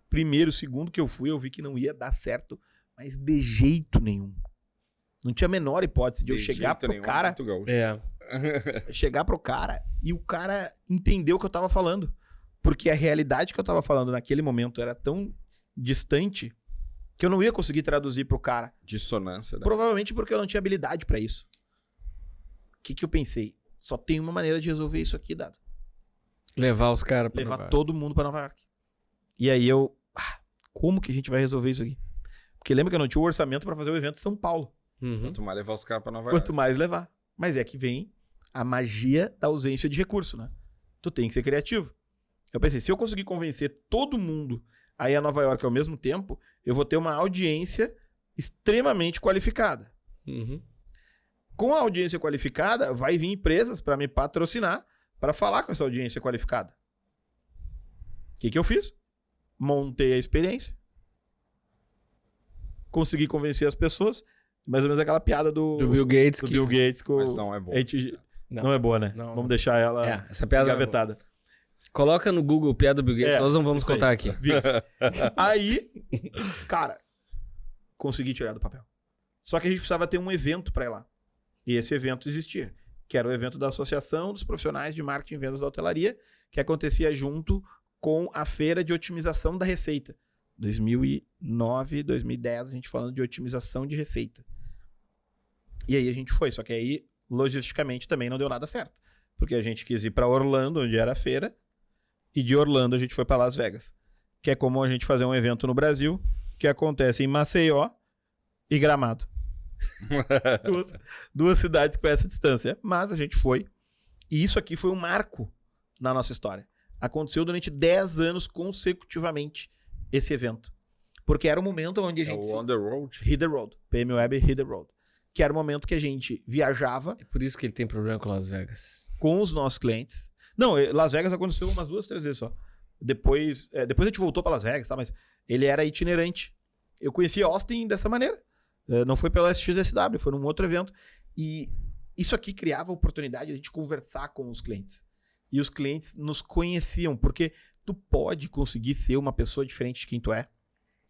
Primeiro, segundo que eu fui, eu vi que não ia dar certo, mas de jeito nenhum. Não tinha a menor hipótese de eu chegar pro cara, chegar pro cara e o cara entender o que eu tava falando. Porque a realidade que eu tava falando naquele momento era tão distante que eu não ia conseguir traduzir pro cara. Dissonância, né? Provavelmente porque eu não tinha habilidade pra isso. O que eu pensei? Só tem uma maneira de resolver isso aqui, Dado. Levar os caras pra Levar Nova York. todo mundo pra Nova York. E aí eu... como que a gente vai resolver isso aqui? Porque lembra que eu não tinha o orçamento pra fazer o evento em São Paulo. Uhum. Quanto mais levar os caras pra Nova York. Quanto mais levar. Mas é que vem a magia da ausência de recurso, né? Tu tem que ser criativo. Eu pensei, se eu conseguir convencer todo mundo a ir a Nova York ao mesmo tempo, eu vou ter uma audiência extremamente qualificada. Uhum. Com a audiência qualificada, vai vir empresas para me patrocinar para falar com essa audiência qualificada. O que eu fiz? Montei a experiência. Consegui convencer as pessoas. Mais ou menos aquela piada do Bill Gates. do Bill Gates com... Mas não é bom. A gente... Não é boa, né? Não. Vamos deixar ela Essa piada não é boa. engavetada. Coloca no Google piada do Bill Gates, nós não vamos isso aí. contar aqui. Isso. Aí, cara, consegui tirar do papel. Só que a gente precisava ter um evento pra ir lá. E esse evento existia, que era o evento da Associação dos Profissionais de Marketing e Vendas da Hotelaria, que acontecia junto com a Feira de Otimização da Receita. 2009, 2010, a gente falando de otimização de receita. E aí a gente foi, só que aí, logisticamente, também não deu nada certo. Porque a gente quis ir pra Orlando, onde era a feira, e de Orlando a gente foi pra Las Vegas. Que é como a gente fazer um evento no Brasil, que acontece em Maceió e Gramado. duas cidades com essa distância. Mas a gente foi. E isso aqui foi um marco na nossa história. Aconteceu durante 10 anos consecutivamente esse evento. Porque era o momento onde a gente... o On The Road. Hit the Road. PM Web Hit the Road. Que era o momento que a gente viajava É por isso que ele tem problema com Las Vegas. com os nossos clientes. Não, Las Vegas aconteceu umas 2, 3 vezes só. Depois a gente voltou para Las Vegas, tá? Mas ele era itinerante. Eu conheci Austin dessa maneira. Não foi pela SXSW, foi num outro evento. E isso aqui criava a oportunidade de a gente conversar com os clientes. E os clientes nos conheciam, porque tu pode conseguir ser uma pessoa diferente de quem tu é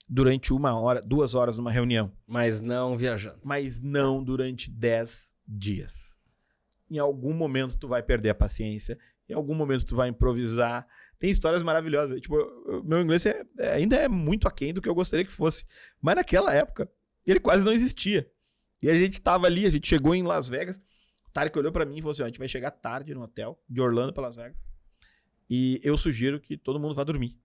durante 1 hora, 2 horas numa reunião. Mas não viajando. Mas não durante 10 dias. Em algum momento tu vai perder a paciência, em algum momento tu vai improvisar. Tem histórias maravilhosas. Tipo, meu inglês ainda é muito aquém do que eu gostaria que fosse. Mas naquela época, ele quase não existia. E a gente tava ali, a gente chegou em Las Vegas. O Tarek olhou pra mim e falou assim, a gente vai chegar tarde no hotel, de Orlando pra Las Vegas. E eu sugiro que todo mundo vá dormir.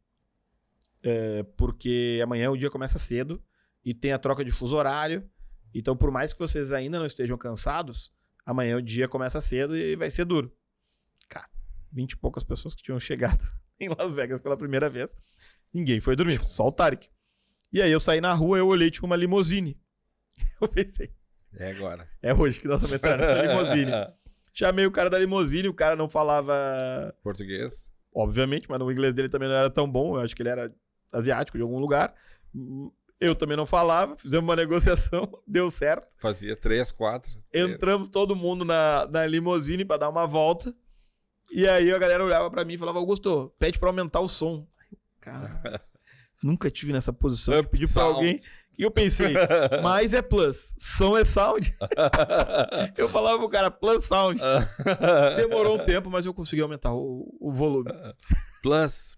Porque amanhã o dia começa cedo e tem a troca de fuso horário. Então, por mais que vocês ainda não estejam cansados, amanhã o dia começa cedo e vai ser duro. Cara, 20 e poucas pessoas que tinham chegado em Las Vegas pela primeira vez. Ninguém foi dormir, só o Tarek. E aí eu saí na rua, eu olhei, tinha uma limousine. Eu pensei, É agora. é hoje que nós vamos entrar nessa limousine. Chamei o cara da limousine, o cara não falava... Português. Obviamente, mas o inglês dele também não era tão bom. Eu acho que ele era asiático de algum lugar. Eu também não falava. Fizemos uma negociação, deu certo. Fazia 3, 4. Entramos todo mundo na limousine pra dar uma volta. E aí a galera olhava pra mim e falava, Augusto, pede pra aumentar o som. Cara, nunca tive nessa posição de pedir pra alguém. E eu pensei, mais é plus, som é sound. Eu falava pro cara, plus sound. Demorou um tempo, mas eu consegui aumentar o volume. Plus.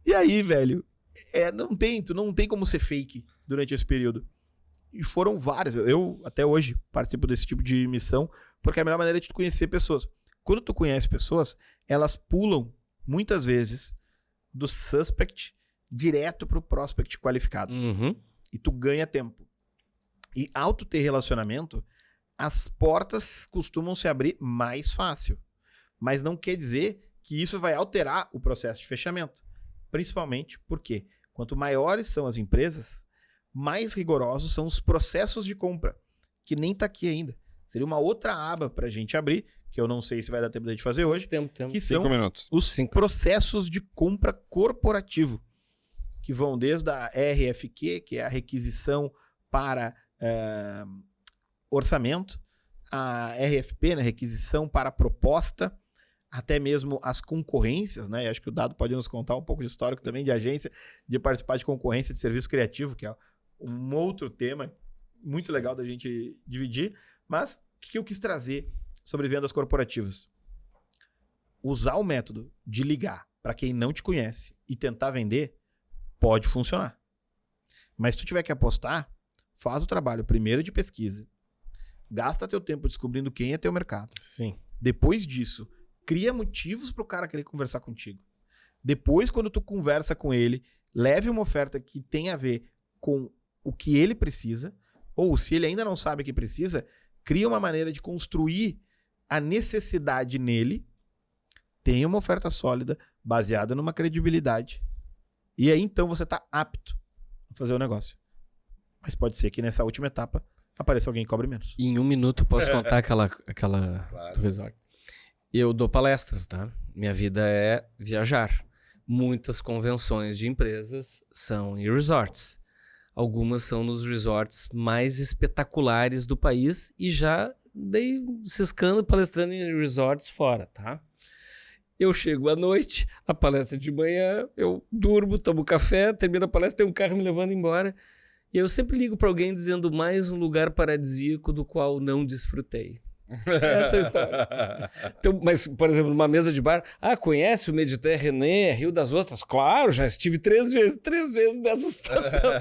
E aí, velho, tu não tem como ser fake durante esse período. E foram várias. Eu, até hoje, participo desse tipo de missão, porque é a melhor maneira de tu conhecer pessoas. Quando tu conhece pessoas, elas pulam, muitas vezes, do suspect direto pro prospect qualificado. Uhum. E tu ganha tempo. E ao tu ter relacionamento, as portas costumam se abrir mais fácil. Mas não quer dizer que isso vai alterar o processo de fechamento. Principalmente porque quanto maiores são as empresas, mais rigorosos são os processos de compra, que nem tá aqui ainda. Seria uma outra aba pra gente abrir, que eu não sei se vai dar tempo da gente fazer hoje, Tempo. que são 5 minutos. os processos de compra corporativo, que vão desde a RFQ, que é a requisição para orçamento, a RFP, né, requisição para proposta, até mesmo as concorrências, né? E acho que o Dado pode nos contar um pouco de histórico também de agência, de participar de concorrência de serviço criativo, que é um outro tema muito legal da gente dividir. Mas o que eu quis trazer sobre vendas corporativas? Usar o método de ligar para quem não te conhece e tentar vender pode funcionar. Mas se tu tiver que apostar, faz o trabalho primeiro de pesquisa. Gasta teu tempo descobrindo quem é teu mercado. Sim. Depois disso, cria motivos pro cara querer conversar contigo. Depois, quando tu conversa com ele, leve uma oferta que tenha a ver com o que ele precisa, ou se ele ainda não sabe o que precisa, cria uma maneira de construir a necessidade nele, tenha uma oferta sólida, baseada numa credibilidade. E aí, então, você tá apto a fazer o negócio. Mas pode ser que nessa última etapa apareça alguém que cobre menos. Em 1 minuto posso contar aquela Claro. do resort. Eu dou palestras, tá? Minha vida é viajar. Muitas convenções de empresas são em resorts. Algumas são nos resorts mais espetaculares do país e já dei ciscando palestrando em resorts fora, tá? Eu chego à noite, a palestra de manhã, eu durmo, tomo café, termino a palestra, tem um carro me levando embora. E eu sempre ligo para alguém dizendo mais um lugar paradisíaco do qual não desfrutei. Essa é a história. Então, mas, por exemplo, numa mesa de bar, conhece o Mediterrâneo, Rio das Ostras? Claro, já estive 3 vezes nessa situação.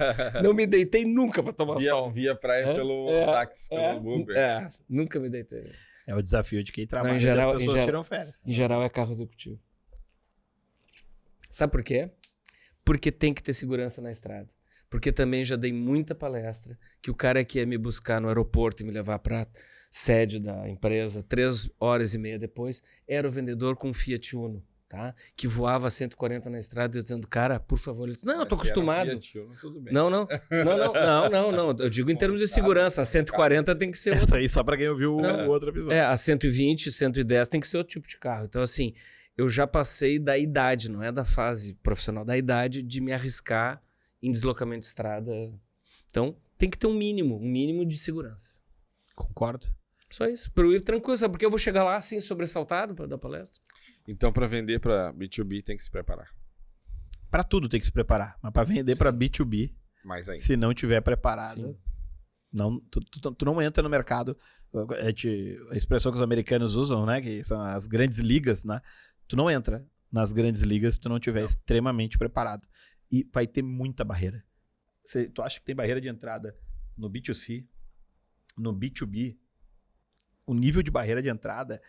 Não me deitei nunca para tomar sol. Via praia pelo táxi, pelo Uber. Nunca me deitei. É o desafio de quem trabalha, Não, em geral, as pessoas tiram férias. Em geral é carro executivo. Sabe por quê? Porque tem que ter segurança na estrada. Porque também já dei muita palestra que o cara que ia me buscar no aeroporto e me levar para sede da empresa 3 horas e meia depois era o vendedor com Fiat Uno. tá? Que voava 140 na estrada, eu dizendo, cara, por favor. Ele disse, não, eu tô acostumado. Fiat Uno, tudo bem. Não. Eu digo em termos de segurança. A 140 tem que ser outro. Essa aí só pra quem ouviu o outro episódio. A 120, 110 tem que ser outro tipo de carro. Então, assim, eu já passei da idade, não é da fase profissional, da idade de me arriscar em deslocamento de estrada. Então, tem que ter um mínimo de segurança. Concordo. Só isso. Pra eu ir tranquilo, sabe? Porque eu vou chegar lá assim, sobressaltado pra dar palestra. Então, para vender para B2B, tem que se preparar. Pra tudo tem que se preparar. Mas pra vender pra B2B, Mais ainda. se não tiver preparado, Sim. não, tu não entra no mercado. A expressão que os americanos usam, né? Que são as grandes ligas, né? Tu não entra nas grandes ligas se tu não tiver extremamente preparado. E vai ter muita barreira. Tu acha que tem barreira de entrada no B2C, no B2B? O nível de barreira de entrada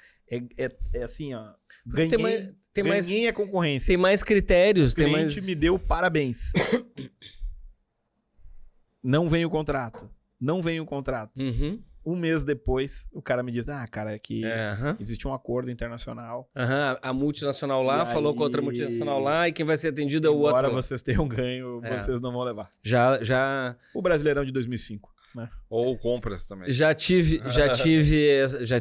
é assim, ó. Ganhei a concorrência. Tem mais critérios. O cliente me deu parabéns. Não vem o contrato. Uhum. Um mês depois, o cara me diz, cara, é que Aham. existe um acordo internacional. A multinacional lá E falou com outra aí- multinacional lá e quem vai ser atendido é o outro. Agora lá. vocês tenham ganho, vocês não vão levar. Já O Brasileirão de 2005, né? Ou compras também.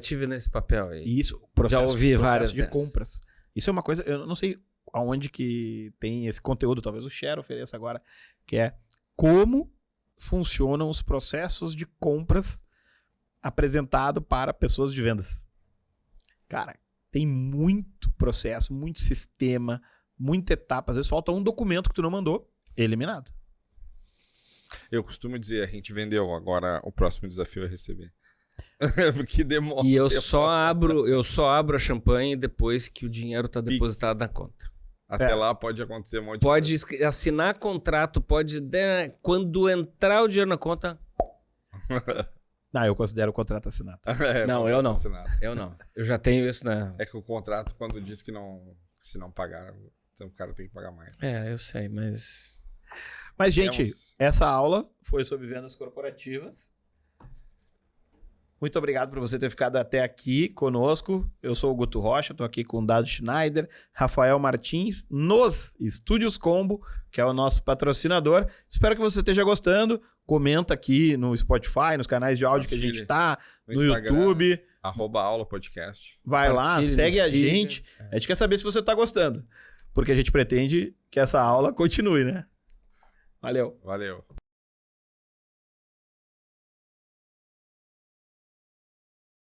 tive nesse papel aí. E isso, processo, Já ouvi processo várias de dessas. compras. Isso é uma coisa, eu não sei aonde que tem esse conteúdo, talvez o Share ofereça agora, que é como funcionam os processos de compras apresentado para pessoas de vendas. Cara, tem muito processo, muito sistema, muita etapa. Às vezes falta um documento que tu não mandou, eliminado. Eu costumo dizer, a gente vendeu, agora o próximo desafio é receber. Porque demora. E eu só abro a champanhe depois que o dinheiro tá depositado na conta. Até lá pode acontecer um monte de Pode assinar contrato, quando entrar o dinheiro na conta. Não, eu considero o contrato assinado. Não, eu não. assinado. Eu não. Eu já tenho isso, né? É que o contrato, quando diz que se não pagar, então o cara tem que pagar mais. Eu sei, mas... Mas, gente, Temos- essa aula foi sobre vendas corporativas. Muito obrigado por você ter ficado até aqui conosco. Eu sou o Guto Rocha, estou aqui com o Dado Schneider, Rafael Martins, nos Estúdios Combo, que é o nosso patrocinador. Espero que você esteja gostando. Comenta aqui no Spotify, nos canais de áudio que a gente tá, no Instagram, YouTube. @aulapodcast. Vai lá, Compartilhe, segue a nos siga. gente. A gente quer saber se você está gostando, porque a gente pretende que essa aula continue, né? Valeu. Valeu.